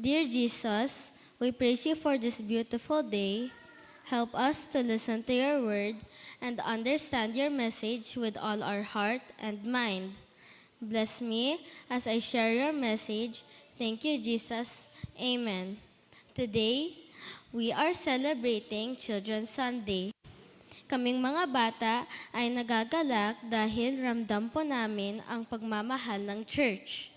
Dear Jesus, we praise you for this beautiful day. Help us to listen to your word and understand your message with all our heart and mind. Bless me as I share your message. Thank you, Jesus. Amen. Today, we are celebrating Children's Sunday. Kaming mga bata ay nagagalak dahil ramdam po namin ang pagmamahal ng church.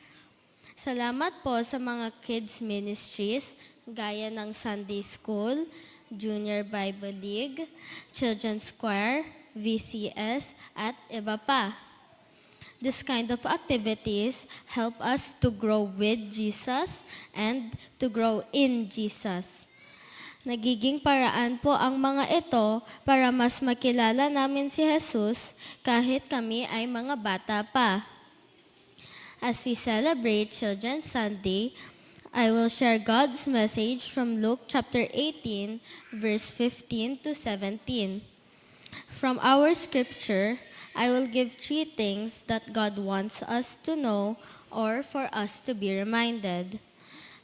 Salamat po sa mga kids ministries gaya ng Sunday School, Junior Bible League, Children's Choir, VCS, at iba pa. This kind of activities help us to grow with Jesus and to grow in Jesus. Nagiging paraan po ang mga ito para mas makilala namin si Jesus kahit kami ay mga bata pa. As we celebrate Children's Sunday, I will share God's message from Luke chapter 18, verse 15 to 17. From our scripture, I will give 3 things that God wants us to know or for us to be reminded.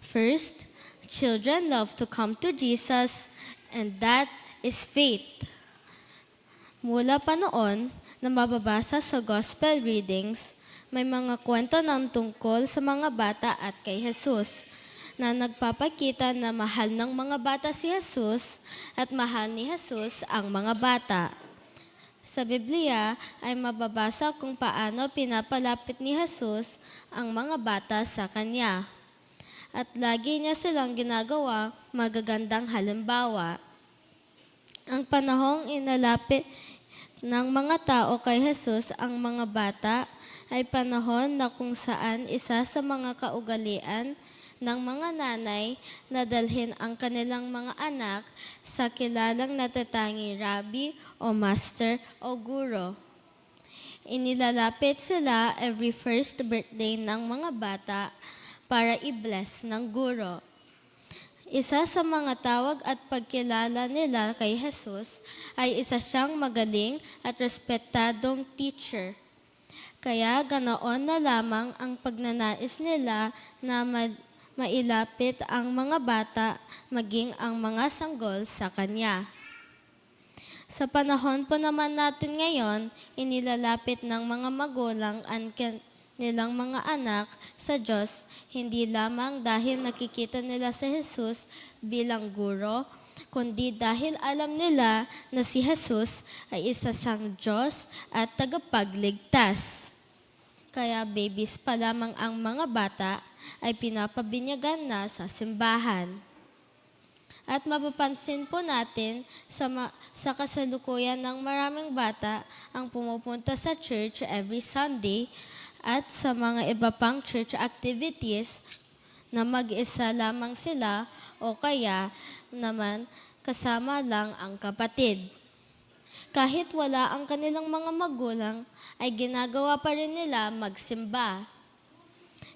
First, children love to come to Jesus, and that is faith. Mula pa noon na mababasa sa gospel readings, may mga kwento ng tungkol sa mga bata at kay Jesus. na nagpapakita na mahal ng mga bata si Jesus at mahal ni Jesus ang mga bata. Sa Biblia ay mababasa kung paano pinapalapit ni Jesus ang mga bata sa Kanya. At lagi niya silang ginagawa magagandang halimbawa. Ang panahong inalapit ng mga tao kay Jesus ang mga bata ay panahon na kung saan isa sa mga kaugalian ng mga nanay na dalhin ang kanilang mga anak sa kilalang natatangi rabbi o master o guro. Inilalapit sila every first birthday ng mga bata para i-bless ng guro. Isa sa mga tawag at pagkilala nila kay Jesus ay isa siyang magaling at respetadong teacher. Kaya ganoon na lamang ang pagnanais nila na mailapit ang mga bata maging ang mga sanggol sa Kanya. Sa panahon po naman natin ngayon, inilalapit ng mga magulang ang nilang mga anak sa Diyos, hindi lamang dahil nakikita nila si Jesus bilang guro, kundi dahil alam nila na si Jesus ay isa siyang Diyos at tagapagligtas. Kaya babies pa lamang ang mga bata ay pinapabinyagan na sa simbahan. At mapapansin po natin sa kasalukuyan ng maraming bata ang pumupunta sa church every Sunday at sa mga iba pang church activities na mag-isa lamang sila o kaya naman kasama lang ang kapatid. Kahit wala ang kanilang mga magulang, ay ginagawa pa rin nila magsimba.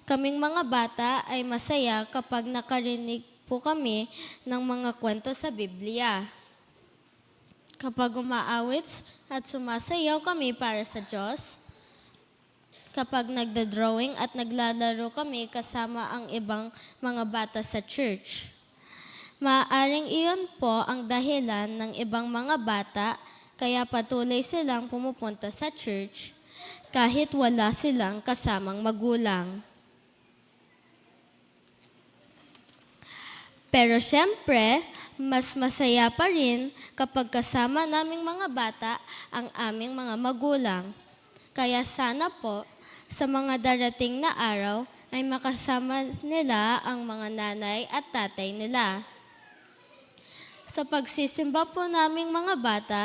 Kaming mga bata ay masaya kapag nakarinig po kami ng mga kwento sa Biblia. Kapag umaawit at sumasayaw kami para sa Diyos, kapag nagda-drawing at naglalaro kami kasama ang ibang mga bata sa church. Maaaring iyon po ang dahilan ng ibang mga bata kaya patuloy silang pumupunta sa church kahit wala silang kasamang magulang. Pero syempre, mas masaya pa rin kapag kasama naming mga bata ang aming mga magulang. Kaya sana po, sa mga darating na araw ay makasama nila ang mga nanay at tatay nila. Sa pagsisimba po naming mga bata,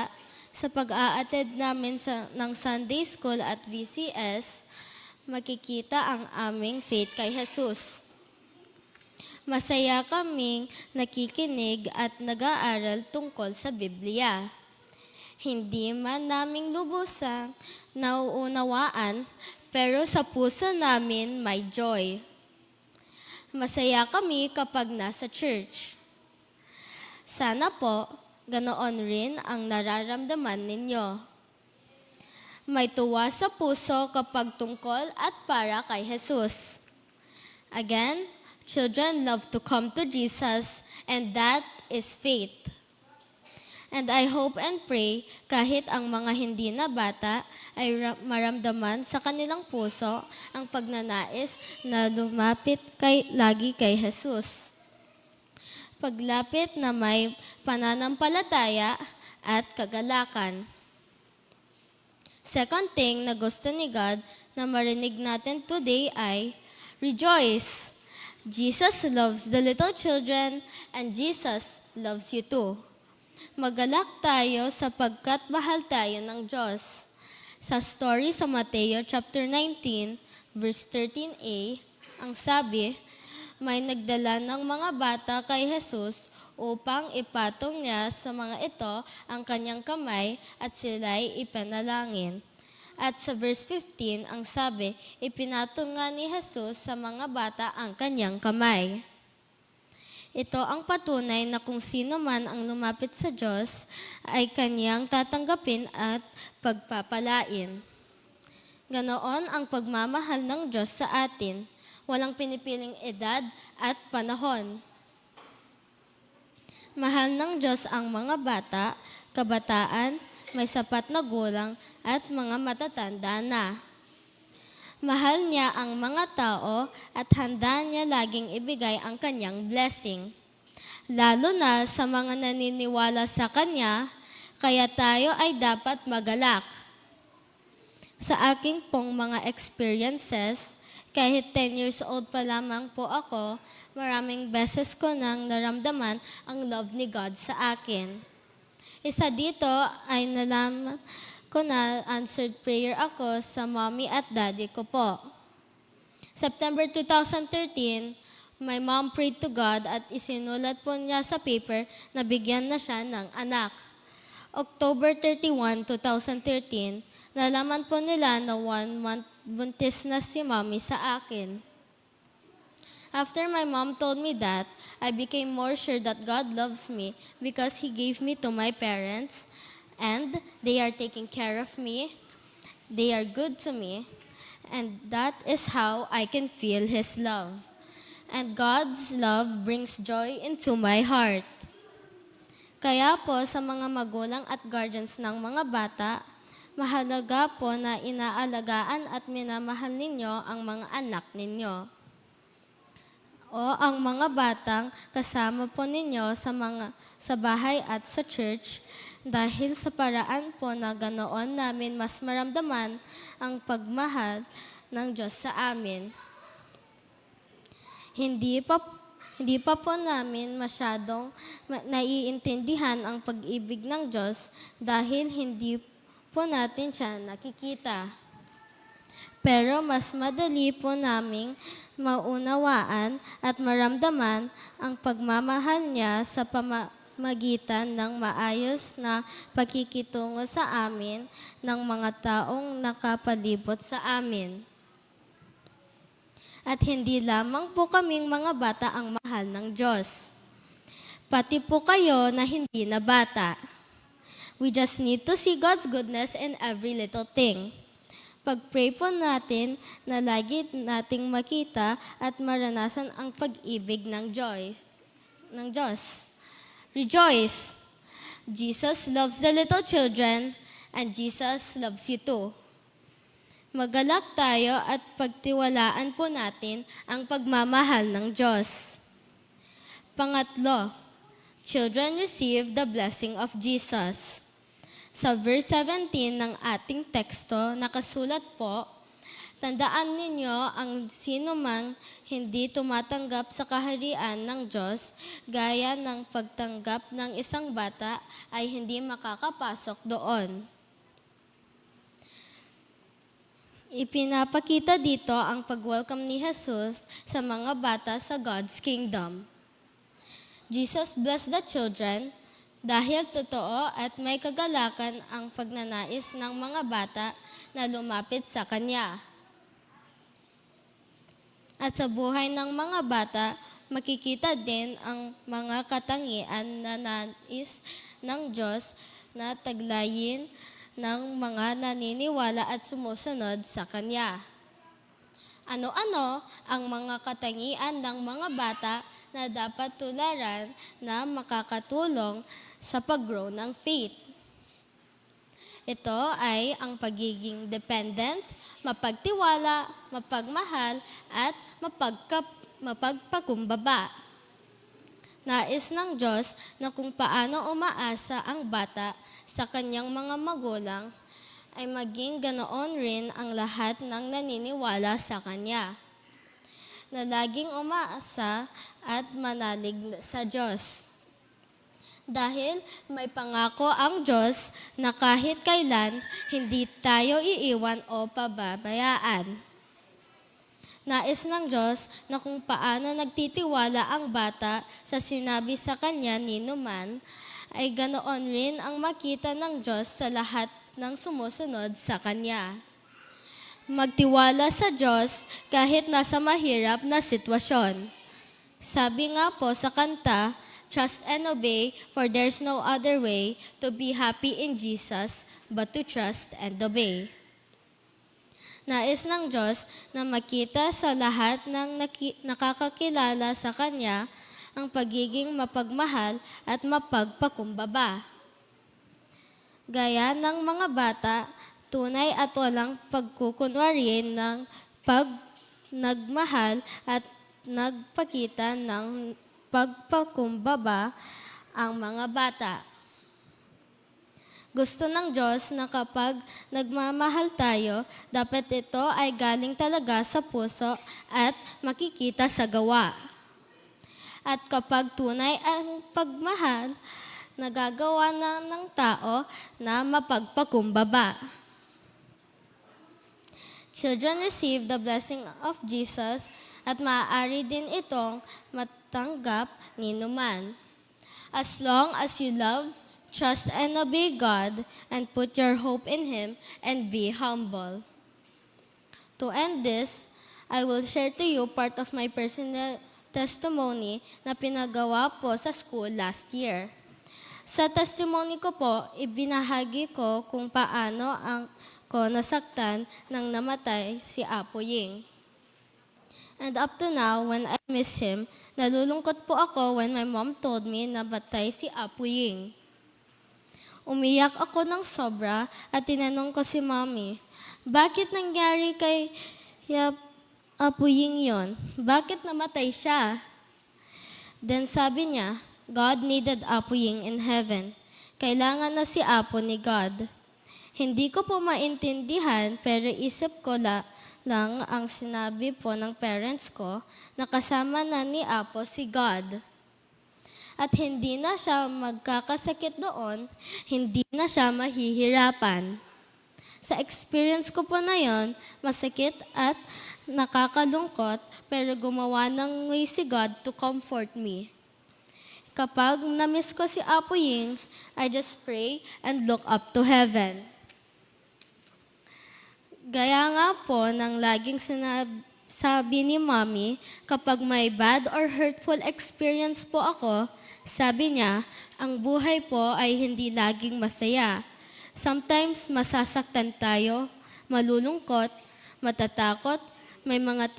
sa pag-a-attend namin ng Sunday School at VCS, makikita ang aming faith kay Jesus. Masaya kaming nakikinig at nag-aaral tungkol sa Biblia. Hindi man naming lubusang nauunawaan, pero sa puso namin may joy. Masaya kami kapag nasa church. Sana po, ganoon rin ang nararamdaman ninyo. May tuwa sa puso kapag tungkol at para kay Jesus. Again, children love to come to Jesus, and that is faith. And I hope and pray kahit ang mga hindi na bata ay maramdaman sa kanilang puso ang pagnanais na lumapit lagi kay Jesus. Paglapit na may pananampalataya at kagalakan. Second thing na gusto ni God na marinig natin today ay, rejoice! Jesus loves the little children and Jesus loves you too. Magalak tayo sapagkat mahal tayo ng Diyos. Sa story sa Mateo chapter 19, verse 13a, ang sabi, may nagdala ng mga bata kay Jesus upang ipatong niya sa mga ito ang kanyang kamay at sila'y ipanalangin. At sa verse 15, ang sabi, ipinatong nga ni Jesus sa mga bata ang kanyang kamay. Ito ang patunay na kung sino man ang lumapit sa Diyos ay kanyang tatanggapin at pagpapalain. Ganoon ang pagmamahal ng Diyos sa atin, walang pinipiling edad at panahon. Mahal ng Diyos ang mga bata, kabataan, may sapat na gulang at mga matatanda na. Mahal niya ang mga tao at handa niya laging ibigay ang kanyang blessing. Lalo na sa mga naniniwala sa Kanya, kaya tayo ay dapat magalak. Sa aking pong mga experiences, kahit 10 years old pa lamang po ako, maraming beses ko nang naramdaman ang love ni God sa akin. Isa dito ay nalaman ko na answered prayer ako sa mommy at daddy ko po. September 2013, my mom prayed to God at isinulat po niya sa paper na bigyan na siya ng anak. October 31, 2013, nalaman po nila na 1 month buntis na si mommy sa akin. After my mom told me that, I became more sure that God loves me because He gave me to my parents and they are taking care of me. They are good to me. And that is how I can feel His love. And God's love brings joy into my heart. Kaya po sa mga magulang at guardians ng mga bata, mahalaga po na inaalagaan at minamahal ninyo ang mga anak ninyo. O ang mga batang kasama po ninyo sa bahay at sa church, dahil sa paraan po na ganoon namin mas maramdaman ang pagmahal ng Diyos sa amin. Hindi pa po namin masyadong naiintindihan ang pag-ibig ng Diyos dahil hindi po natin siya nakikita. Pero mas madali po naming maunawaan at maramdaman ang pagmamahal niya sa pamamagitan ng maayos na pakikitungo sa amin ng mga taong nakapalibot sa amin. At hindi lamang po kaming mga bata ang mahal ng Diyos. Pati po kayo na hindi na bata. We just need to see God's goodness in every little thing. Pag-pray po natin na lagi nating makita at maranasan ang pag-ibig ng Diyos. Rejoice! Jesus loves the little children and Jesus loves you too. Magalak tayo at pagtiwalaan po natin ang pagmamahal ng Diyos. Pangatlo, children receive the blessing of Jesus. Sa verse 17 ng ating teksto, nakasulat po, tandaan ninyo ang sino mang hindi tumatanggap sa kaharian ng Diyos, gaya ng pagtanggap ng isang bata ay hindi makakapasok doon. Ipinapakita dito ang pag-welcome ni Jesus sa mga bata sa God's kingdom. Jesus blessed the children dahil totoo at may kagalakan ang pagnanais ng mga bata na lumapit sa Kanya. At sa buhay ng mga bata, makikita din ang mga katangian na nais ng Diyos na taglayin ng mga naniniwala at sumusunod sa Kanya. Ano-ano ang mga katangian ng mga bata na dapat tularan na makakatulong sa pag-grow ng faith? Ito ay ang pagiging dependent, mapagtiwala, mapagmahal, at mapagpakumbaba. Nais ng Diyos na kung paano umaasa ang bata sa kanyang mga magulang, ay maging ganoon rin ang lahat ng naniniwala sa Kanya, na laging umaasa at manalig sa Diyos. Dahil may pangako ang Diyos na kahit kailan hindi tayo iiwan o pababayaan. Nais ng Diyos na kung paano nagtitiwala ang bata sa sinabi sa kanya ni Numan, ay ganoon rin ang makita ng Diyos sa lahat ng sumusunod sa Kanya. Magtiwala sa Diyos kahit nasa mahirap na sitwasyon. Sabi nga po sa kanta, trust and obey, for there's no other way to be happy in Jesus but to trust and obey. Nais ng Diyos na makita sa lahat ng nakakakilala sa Kanya ang pagiging mapagmahal at mapagpakumbaba. Gaya ng mga bata, tunay at walang pagkukunwari ng pag nagmahal at nagpakita ng pagpakumbaba ang mga bata. Gusto ng Diyos na kapag nagmamahal tayo, dapat ito ay galing talaga sa puso at makikita sa gawa. At kapag tunay ang pagmahal, nagagawa na ng tao na mapagpakumbaba. Children receive the blessing of Jesus at maaari din itong matanggap ni numan. As long as you love, trust, and obey God, and put your hope in Him, and be humble. To end this, I will share to you part of my personal testimony na pinagawa po sa school last year. Sa testimony ko po, ibinahagi ko kung paano ko nasaktan nang namatay si Apo Ying. And up to now, when I miss him, nalulungkot po ako when my mom told me na batay si Apo Ying. Umiyak ako ng sobra at tinanong ko si Mommy, bakit nangyari kay Apo Ying yon? Bakit namatay siya? Then sabi niya, God needed Apo Ying in heaven. Kailangan na si Apo ni God. Hindi ko po maintindihan pero isip ko lang ang sinabi po ng parents ko na kasama na ni Apo si God. At hindi na siya magkakasakit doon, hindi na siya mahihirapan. Sa experience ko po na yon, masakit at nakakalungkot pero gumawa ng way si God to comfort me. Kapag na-miss ko si Apo Ying, I just pray and look up to heaven. Gaya nga po ng laging sabi ni Mommy, kapag may bad or hurtful experience po ako, sabi niya, ang buhay po ay hindi laging masaya. Sometimes masasaktan tayo, malulungkot, matatakot, may mga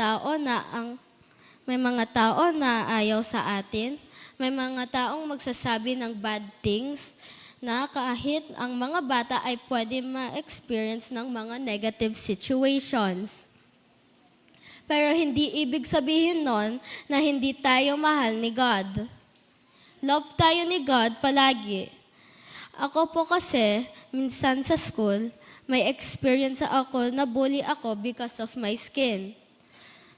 tao na ayaw sa atin, may mga taong magsasabi ng bad things, na kahit ang mga bata ay pwede ma-experience ng mga negative situations. Pero hindi ibig sabihin nun na hindi tayo mahal ni God. Love tayo ni God palagi. Ako po kasi, minsan sa school, may experience ako na bully ako because of my skin.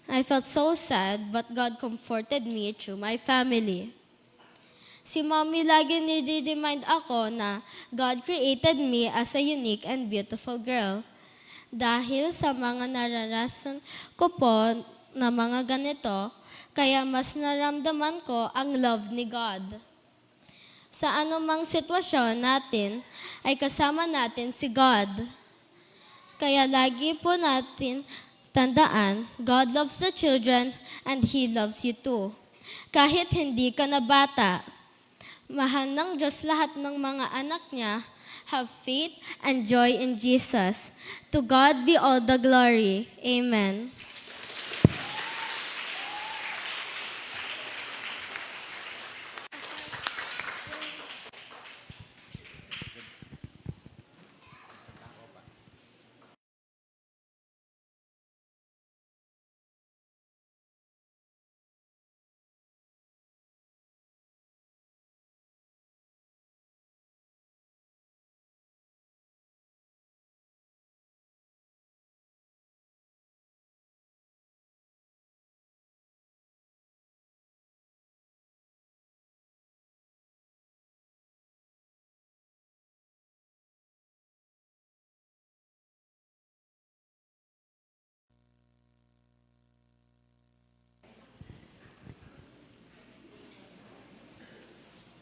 I felt so sad, but God comforted me through my family. Si Mommy lagi nire-remind ako na God created me as a unique and beautiful girl. Dahil sa mga naranasan ko po na mga ganito, kaya mas naramdaman ko ang love ni God. Sa anumang sitwasyon natin, ay kasama natin si God. Kaya lagi po natin tandaan, God loves the children and He loves you too. Kahit hindi ka na bata, mahal ng Diyos lahat ng mga anak niya. Have faith and joy in Jesus. To God be all the glory. Amen.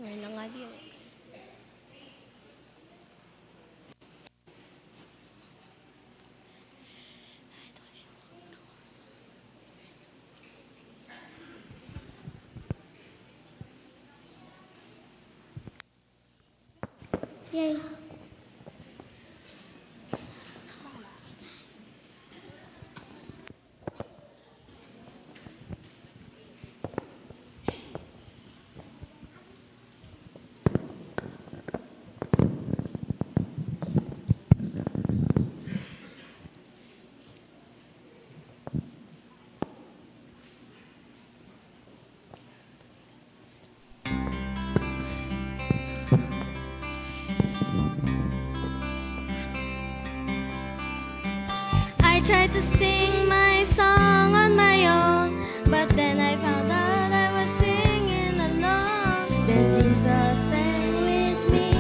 Ngayon na nga lyrics. Yay! I tried to sing my song on my own, but then I found out I was singing alone. Then Jesus sang with me,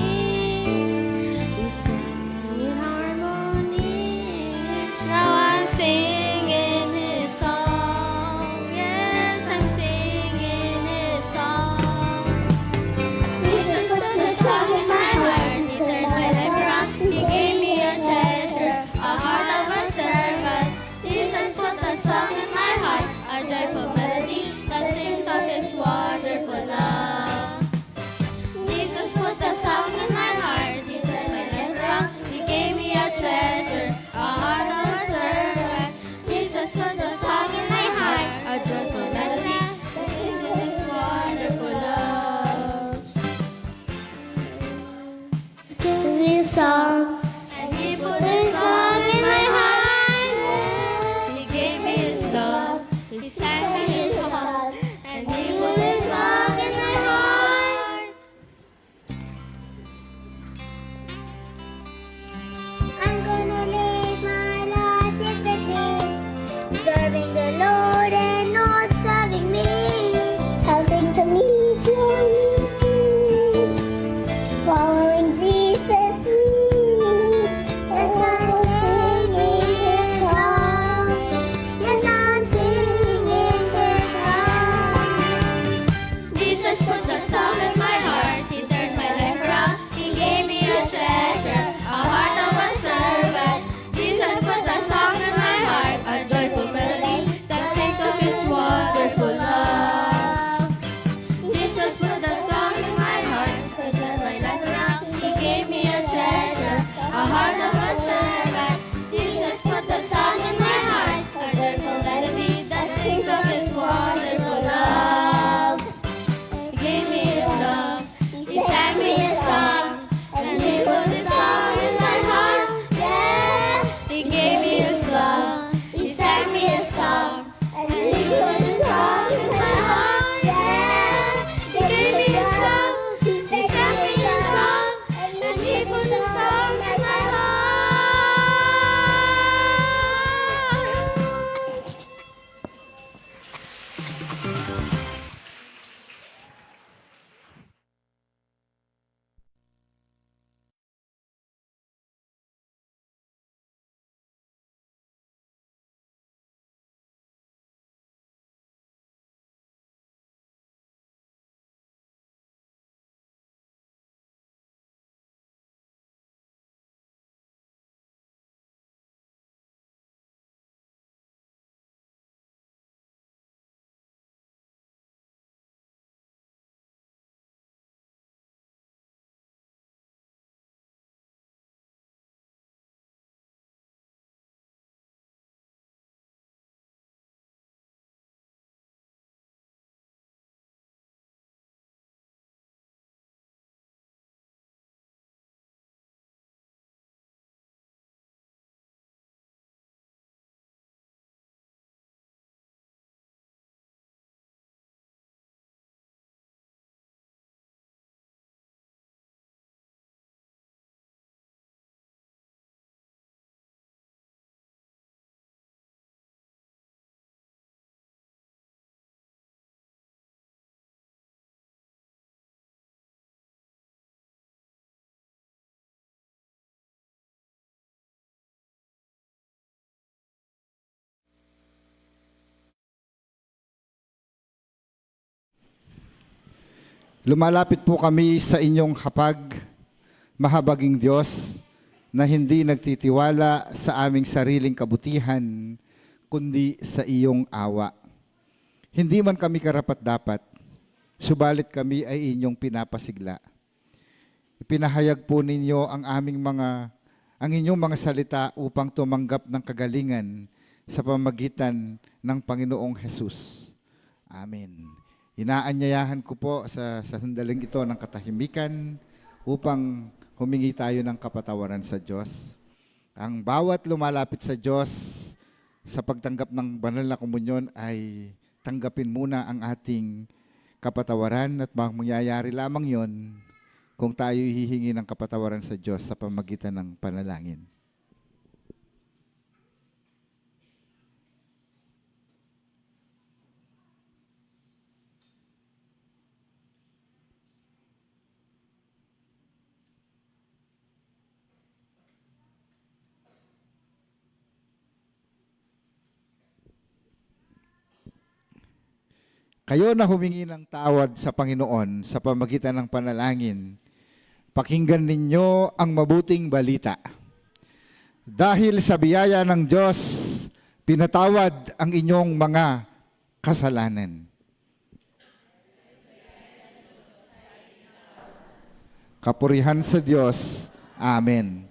we sang in harmony. Now I'm singing his song, yes, I'm singing his song. Jesus put the song in my heart, he turned my life around, he gave me a treasure, a heart of a servant. Jesus put the song in my heart, a joyful melody that sings of his wonderful love. Jesus put the song in my heart, he turned my life around, he gave me a treasure, a heart of a servant. Jesus put the song in my heart, a joyful melody that sings of his wonderful love. Give me a song, and he put a song in my heart. He gave me his love, he sang me his song, and he put his song in my heart. I'm gonna live my life differently, serving the Lord and not serving me, helping to meet your needs, following Jesus me. Yes, I'm singing his song. Yes, I'm singing his song. Jesus put the song in my heart, he turned my life around, he gave me a treasure, a heart of a servant. Jesus put the song in my heart, a joyful melody that sings of his wonderful love. Jesus put the song in my heart, he turned my life around, he gave me a treasure, a heart of a servant. Jesus put the song in my heart, a joyful melody that sings of his wonderful love. He gave me his love, he sang me his song, and he put his song in my heart. Yeah, he gave me his love, he sang me his song, and he put his song in my heart. Yeah, he gave me his love, he sang me his song, and he put his song in my heart. Lumalapit po kami sa inyong hapag, mahabaging Diyos, na hindi nagtitiwala sa aming sariling kabutihan, kundi sa iyong awa. Hindi man kami karapat-dapat, subalit kami ay inyong pinapasigla. Ipinahayag po ninyo ang inyong mga salita upang tumanggap ng kagalingan sa pamagitan ng Panginoong Hesus. Amen. Inaanyayahan ko po sa sandaling ito ng katahimikan upang humingi tayo ng kapatawaran sa Diyos. Ang bawat lumalapit sa Diyos sa pagtanggap ng banal na komunyon ay tanggapin muna ang ating kapatawaran at mangyayari lamang yon kung tayo hihingi ng kapatawaran sa Diyos sa pamagitan ng panalangin. Kayo na humingi ng tawad sa Panginoon sa pamagitan ng panalangin, pakinggan ninyo ang mabuting balita. Dahil sa biyaya ng Diyos, pinatawad ang inyong mga kasalanan. Kapurihan sa Diyos. Amen.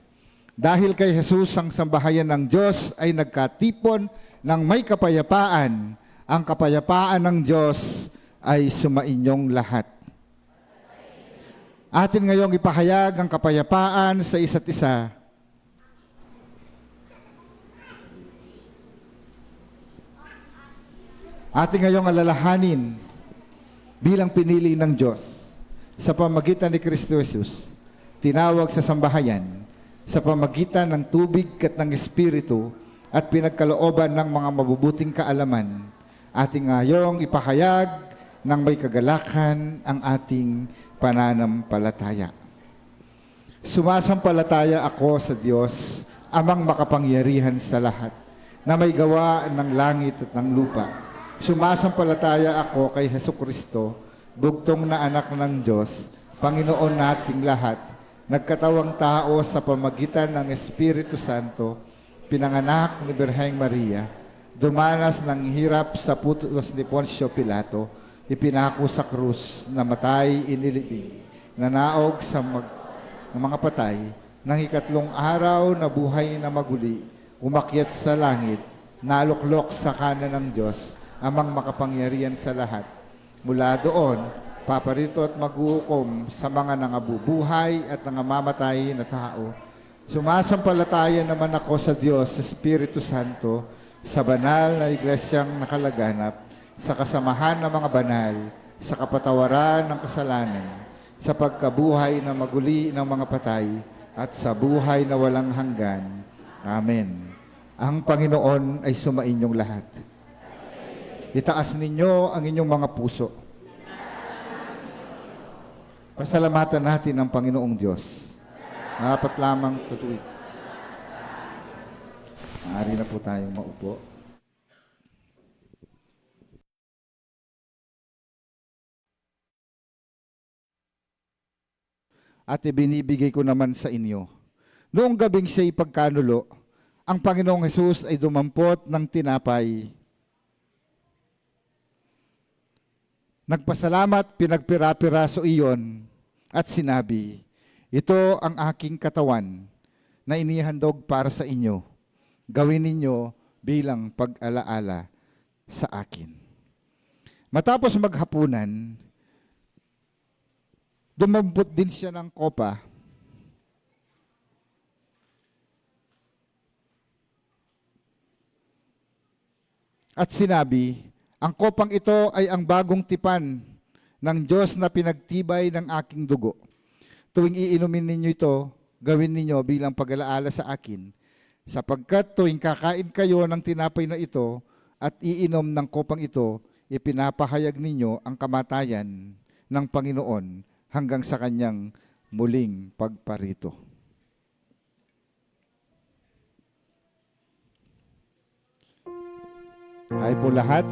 Dahil kay Jesus ang sambahayan ng Diyos ay nagkatipon ng may kapayapaan, ang kapayapaan ng Diyos ay sumainyong lahat. Atin ngayong ipahayag ang kapayapaan sa isa't isa. Atin ngayong alalahanin bilang pinili ng Diyos sa pamagitan ni Kristo Jesus, tinawag sa sambahayan sa pamagitan ng tubig at ng Espiritu at pinagkalooban ng mga mabubuting kaalaman. Ating ngayong ipahayag ng may kagalakan ang ating pananampalataya. Sumasampalataya ako sa Diyos, amang makapangyarihan sa lahat, na may gawa ng langit at ng lupa. Sumasampalataya ako kay Hesukristo, bugtong na anak ng Diyos, Panginoon nating lahat, nagkatawang tao sa pamagitan ng Espiritu Santo, pinanganak ni Birheng Maria, dumanas ng hirap sa putos ni Poncio Pilato, ipinako sa krus, namatay, inilibing, nanaog sa mga patay, ng ikatlong araw na buhay na maguli, umakyat sa langit, naluklok sa kanan ng Diyos, amang makapangyarihan sa lahat. Mula doon, paparito at maghuhukom sa mga nangabubuhay at nangamamatay na tao. Sumasampalataya naman ako sa Diyos, sa Espiritu Santo, sa banal na iglesyang nakalaganap, sa kasamahan ng mga banal, sa kapatawaran ng kasalanan, sa pagkabuhay na maguli ng mga patay, at sa buhay na walang hanggan. Amen. Ang Panginoon ay sumainyong lahat. Itaas ninyo ang inyong mga puso. Pasalamatan natin ang Panginoong Diyos. Dapat lamang tutuwid. Maaari na po tayong maupo. At ibinibigay ko naman sa inyo. Noong gabing siya'y pagkanulo, ang Panginoong Hesus ay dumampot ng tinapay. Nagpasalamat, pinagpira-piraso iyon, at sinabi, ito ang aking katawan na inihandog para sa inyo. Gawin ninyo bilang pag-alaala sa akin. Matapos maghapunan, dumampot din siya ng kopa. At sinabi, ang kopang ito ay ang bagong tipan ng Diyos na pinagtibay ng aking dugo. Tuwing iinumin ninyo ito, gawin ninyo bilang pag-alaala sa akin. Sapagkat tuwing kakain kayo ng tinapay na ito at iinom ng kopang ito, ipinapahayag ninyo ang kamatayan ng Panginoon hanggang sa kanyang muling pagparito. Tayo po lahat,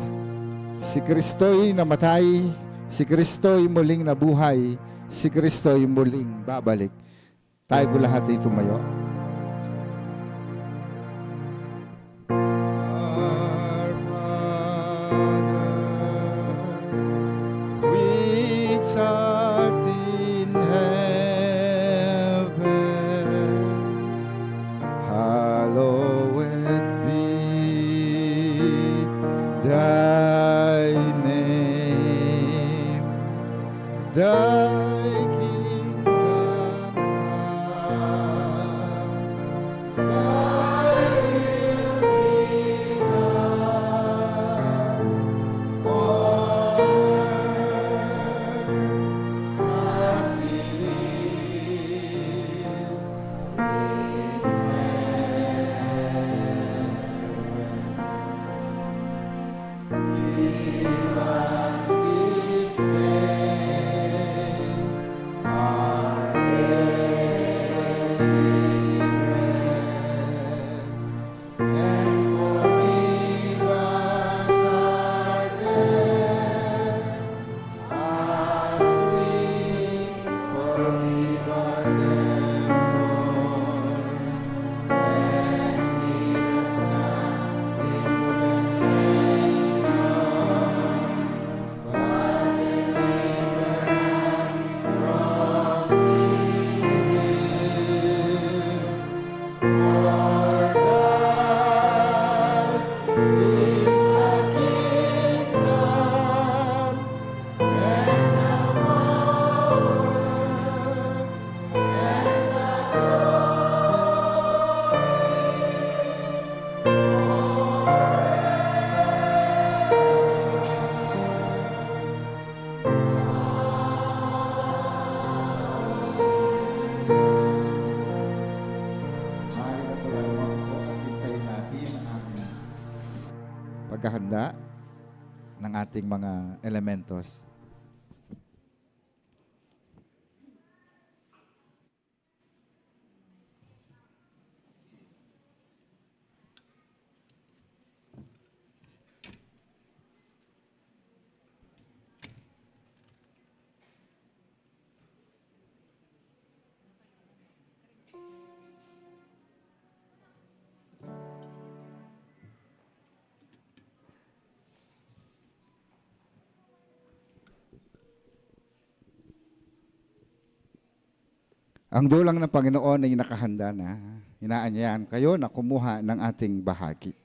si Kristo'y namatay, si Kristo'y muling nabuhay, si Kristo'y muling babalik. Tayo po lahat ay tumayo. Our Father, which art in heaven, hallowed be thy name. Thy kingdom come, thy will be done on earth as it is in heaven. Give us this day our daily bread, and forgive us our debts paghahanda ng ating mga elementos. Ang dulang ng Panginoon ay nakahanda na. Inaanyayahan kayo na kumuha ng ating bahagi.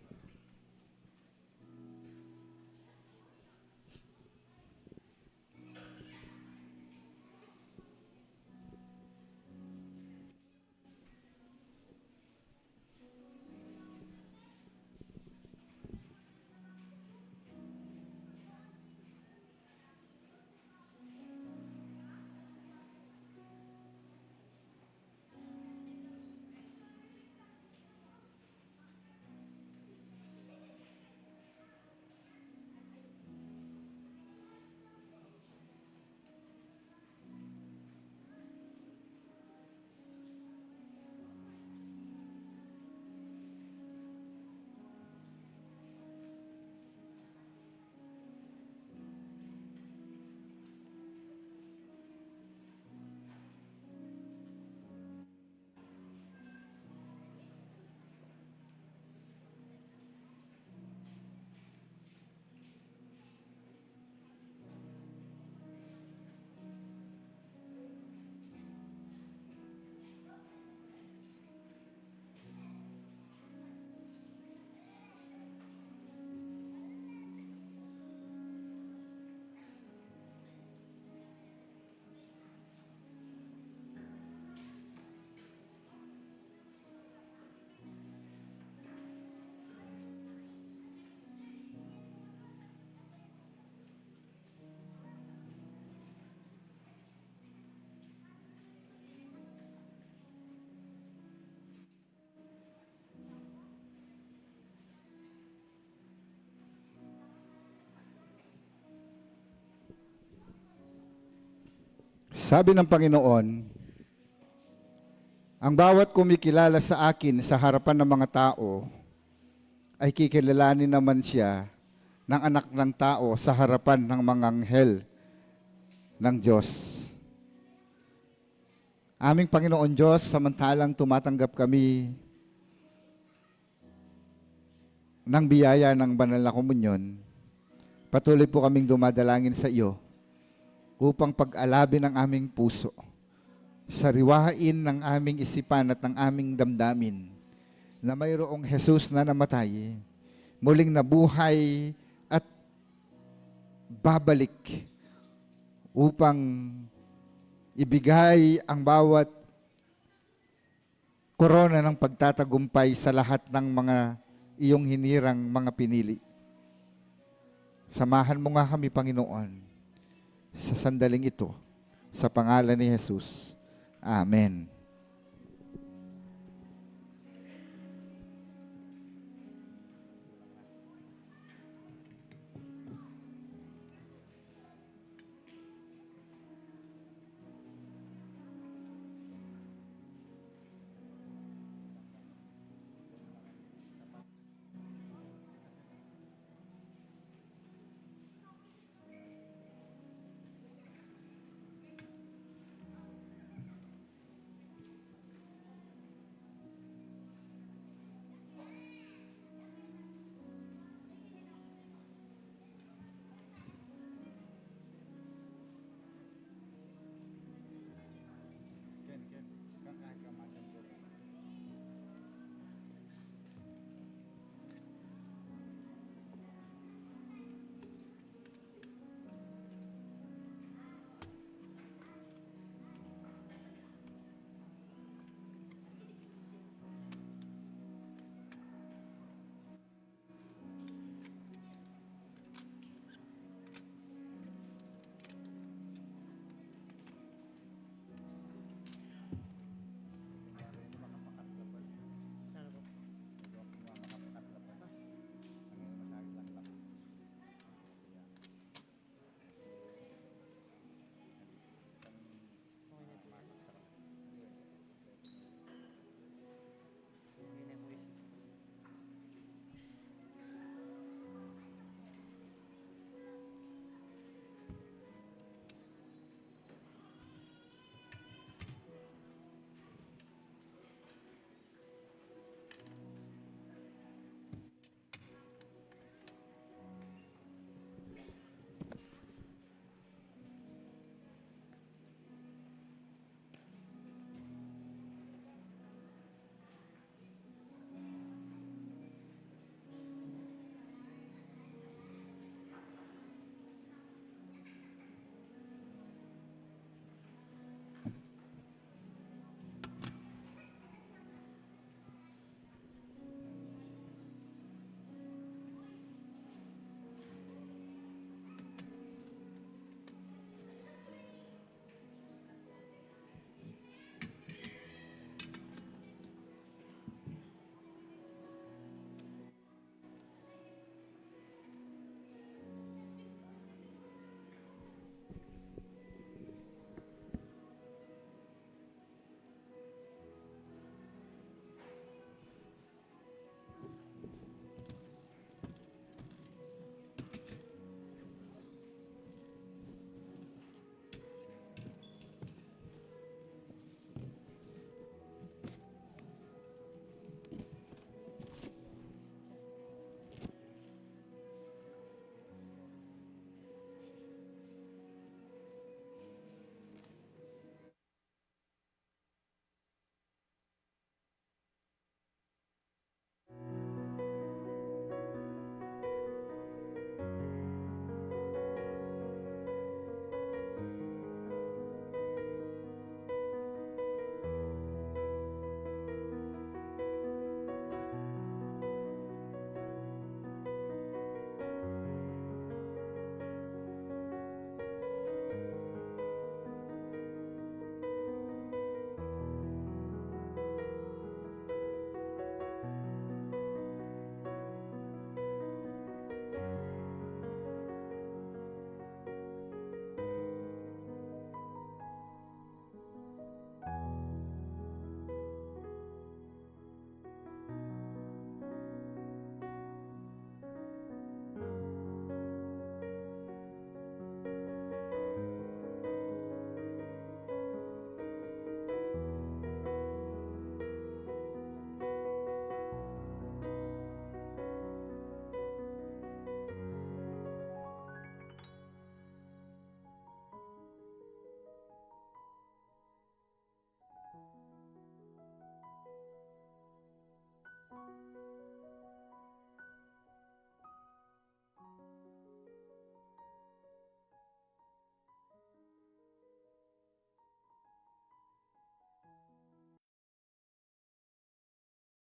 Sabi ng Panginoon, ang bawat kumikilala sa akin sa harapan ng mga tao, ay kikilalanin naman siya ng anak ng tao sa harapan ng mga anghel ng Diyos. Aming Panginoon Diyos, samantalang tumatanggap kami ng biyaya ng banal na komunyon, patuloy po kaming dumadalangin sa iyo upang pag-alabin ang aming puso, sariwain ng aming isipan at ng aming damdamin na mayroong Jesus na namatay, muling nabuhay at babalik upang ibigay ang bawat korona ng pagtatagumpay sa lahat ng mga iyong hinirang mga pinili. Samahan mo nga kami, Panginoon, sa sandaling ito, sa pangalan ni Jesus. Amen.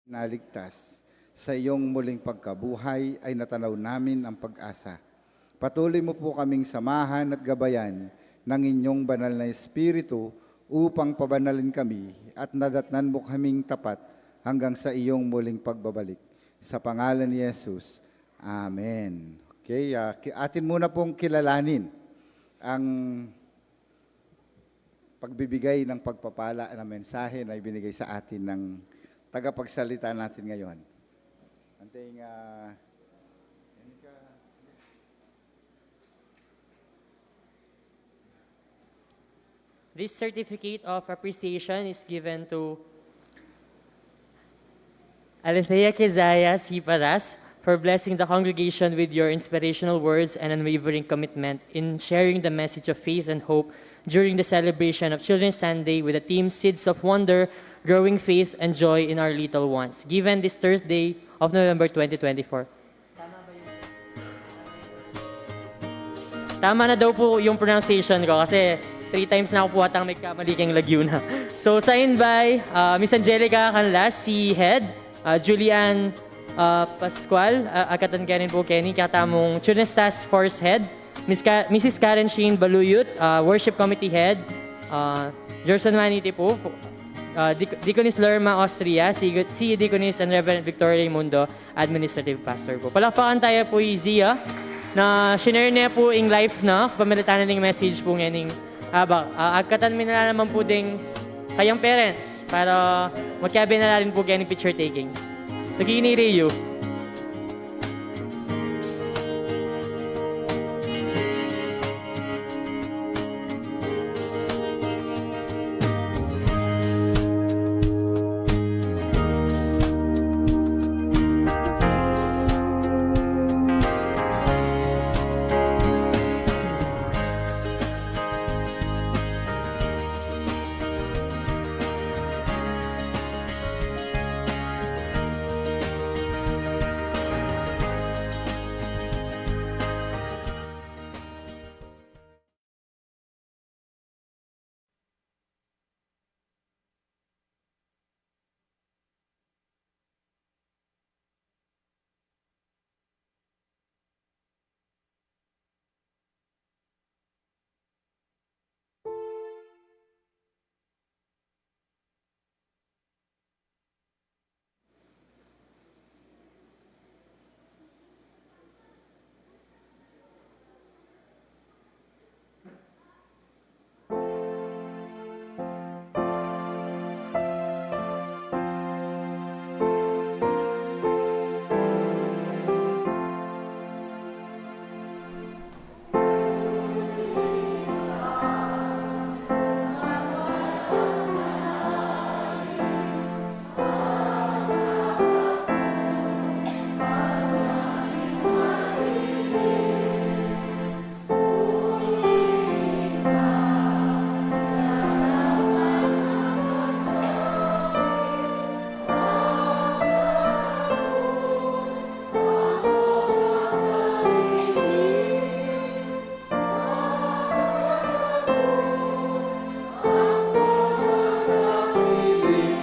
naligtas. Sa iyong muling pagkabuhay ay natanaw namin ang pag-asa. Patuloy mo po kaming samahan at gabayan ng inyong banal na Espiritu upang pabanalin kami at nadatnan mo kaming tapat hanggang sa iyong muling pagbabalik. Sa pangalan ni Jesus. Amen. Okay, atin muna pong kilalanin ang pagbibigay ng pagpapala na mensahe na ibinigay sa atin ng tagapagsalita natin ngayon. Anting, This certificate of appreciation is given to Alethea Kezaya Siparas for blessing the congregation with your inspirational words and unwavering commitment in sharing the message of faith and hope during the celebration of Children's Sunday with the theme Seeds of Wonder, Growing Faith and Joy in Our Little Ones, given this Thursday of November 2024. Tama na daw po yung pronunciation ko kasi 3 times na ako po atang may kamali kang Laguna. So, signed by Miss Angelica Canlas, si Head, Julian Pascual, Akatan Karen po Kenny, katamong Children's Task Force Head, Mrs. Karen Sheen Baluyut, Worship Committee Head, Gerson Maniti po, Deaconess Lerma Austria, si Deaconess and Reverend Victoria Raimundo, Administrative Pastor po. Palakpakan tayo po Zia, na shinare niya po in life na, pamilitanan ng message po ngayon agkatan mi na naman po ding kayang parents para magkabi na rin po kayo ng picture taking. Nagiging Rio.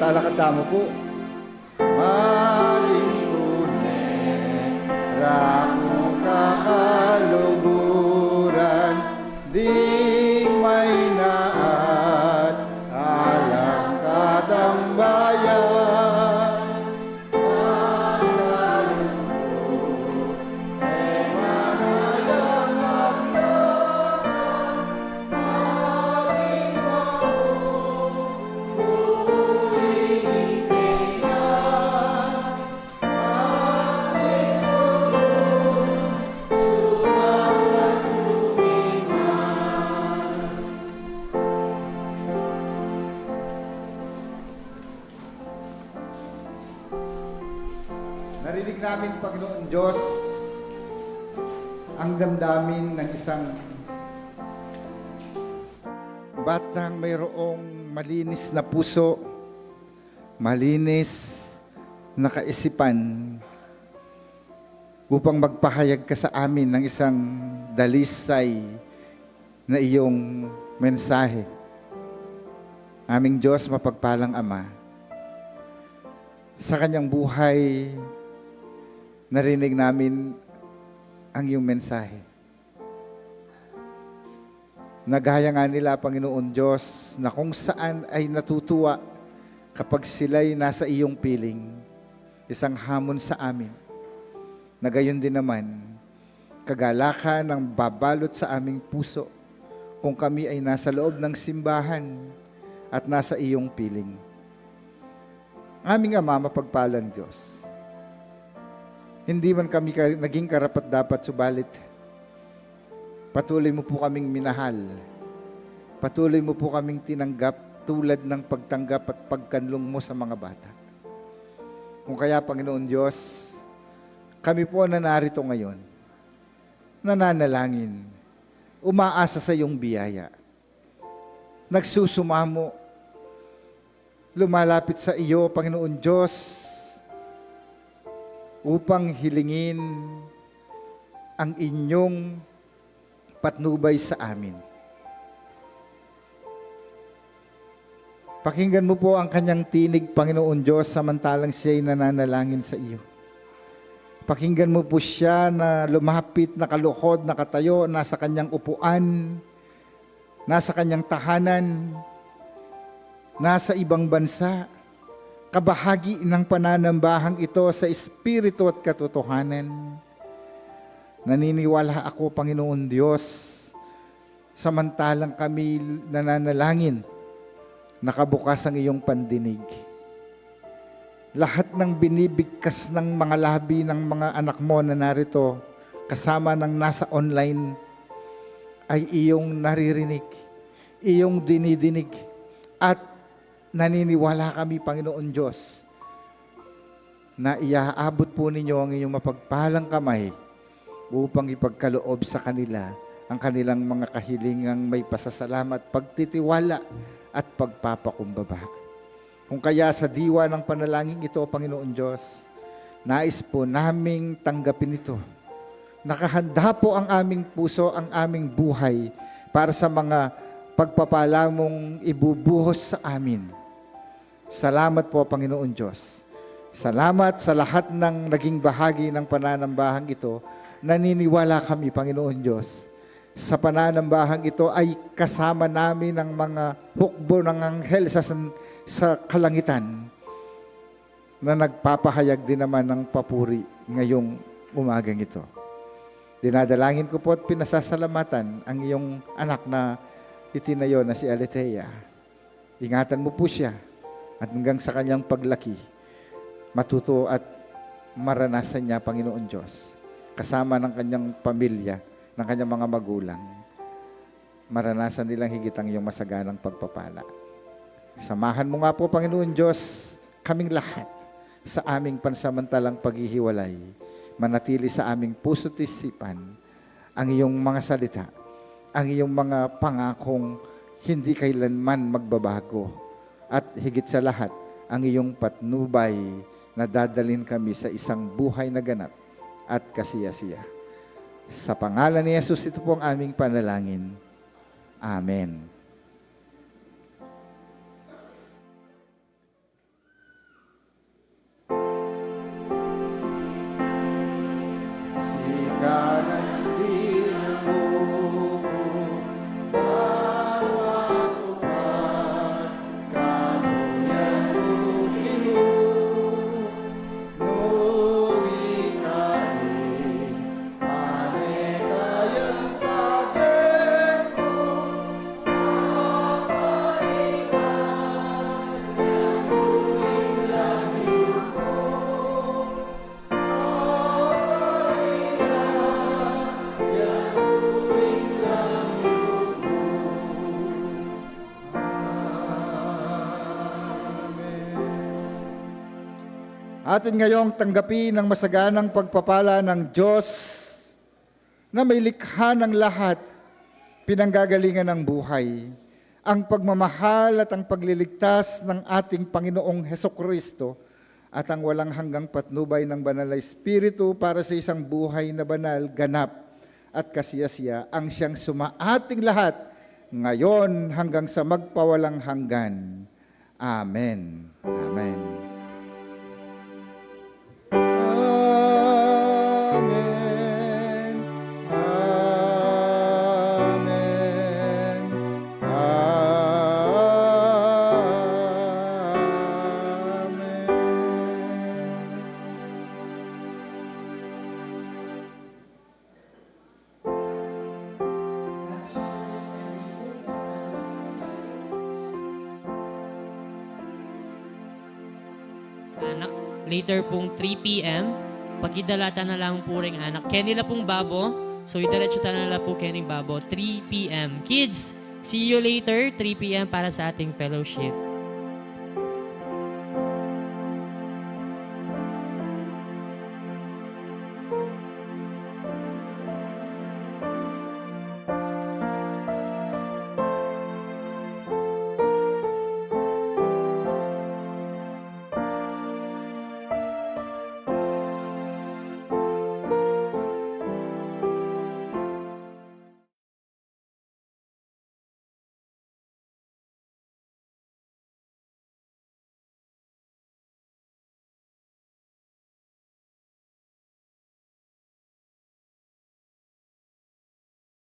Talakad mo po. Malingkune, rakong kakaluguran, di may naat, alang katambayan. Pagkalungkot, e manayang agnosan, maging ako. Narinig namin, Panginoon Diyos, ang damdamin ng isang batang mayroong malinis na puso, malinis na kaisipan, upang magpahayag ka sa amin ng isang dalisay na iyong mensahe. Aming Diyos, mapagpalang Ama, sa kanyang buhay, narinig namin ang iyong mensahe. Nagaya nga nila, Panginoon Diyos, na kung saan ay natutuwa kapag sila'y nasa iyong piling, isang hamon sa amin. Na gayon din naman, kagalakan ang babalot sa aming puso kung kami ay nasa loob ng simbahan at nasa iyong piling. Aming Ama, mapagpalang Diyos, hindi man kami naging karapat-dapat, subalit patuloy mo po kaming minahal. Patuloy mo po kaming tinanggap tulad ng pagtanggap at pagkanlong mo sa mga bata. Kung kaya, Panginoon Diyos, kami po na narito ngayon, nananalangin, umaasa sa iyong biyaya, nagsusumamo, lumalapit sa iyo, Panginoon Diyos, upang hilingin ang inyong patnubay sa amin. Pakinggan mo po ang kanyang tinig, Panginoon Diyos, samantalang siya'y nananalangin sa iyo. Pakinggan mo po siya na lumapit, nakaluhod, nakatayo, nasa kanyang upuan, nasa kanyang tahanan, nasa ibang bansa, kabahagi ng pananambahang ito sa espiritu at katotohanan. Naniniwala ako, Panginoon Diyos, samantalang kami nananalangin, nakabukas ang iyong pandinig. Lahat ng binibigkas ng mga labi ng mga anak mo na narito, kasama ng nasa online, ay iyong naririnig, iyong dinidinig, at naniniwala kami, Panginoon Diyos, na iaabot po ninyo ang inyong mapagpalang kamay upang ipagkaloob sa kanila ang kanilang mga kahilingang may pasasalamat, pagtitiwala at pagpapakumbaba. Kung kaya sa diwa ng panalangin ito, Panginoon Diyos, nais po naming tanggapin ito. Nakahanda po ang aming puso, ang aming buhay para sa mga pagpapala mong ibubuhos sa amin. Salamat po, Panginoon Diyos. Salamat sa lahat ng naging bahagi ng pananambahang ito. Naniniwala kami, Panginoon Diyos, sa pananambahang ito ay kasama namin ang mga hukbo ng anghel sa kalangitan na nagpapahayag din naman ng papuri ngayong umagang ito. Dinadalangin ko po at pinasasalamatan ang iyong anak na itinayo na si Aletea. Ingatan mo po siya at hanggang sa kanyang paglaki, matuto at maranasan niya, Panginoon Diyos, kasama ng kanyang pamilya, ng kanyang mga magulang, maranasan nilang higit ang iyong masaganang pagpapala. Samahan mo nga po, Panginoon Diyos, kaming lahat sa aming pansamantalang paghihiwalay, manatili sa aming puso't isipan ang iyong mga salita, ang iyong mga pangakong hindi kailanman magbabago, at higit sa lahat, ang iyong patnubay na dadalhin kami sa isang buhay na ganap at kasiyasiya. Sa pangalan ni Jesus, ito po ang aming panalangin. Amen. Sigaran din ang buko, bawat upat, kanuyan mo nung ikain, ane kayang taber mo, yamuing langit mo, atin ngayong tanggapin ang masaganang pagpapala ng Diyos na may likha ng lahat, pinanggagalingan ng buhay, ang pagmamahal at ang pagliligtas ng ating Panginoong Hesukristo at ang walang hanggang patnubay ng Banal na Espiritu para sa isang buhay na banal, ganap at kasiyasiya ang siyang sumaating lahat ngayon hanggang sa magpawalang hanggan. Amen. Amen. Amen. Amen. Amen. Anak, later pong 3 p.m., pagkidalata na lang po rin anak. Kenila pong babo, so idiretso na lang po Kenny Babo, 3 p.m. Kids, see you later, 3 p.m. para sa ating fellowship.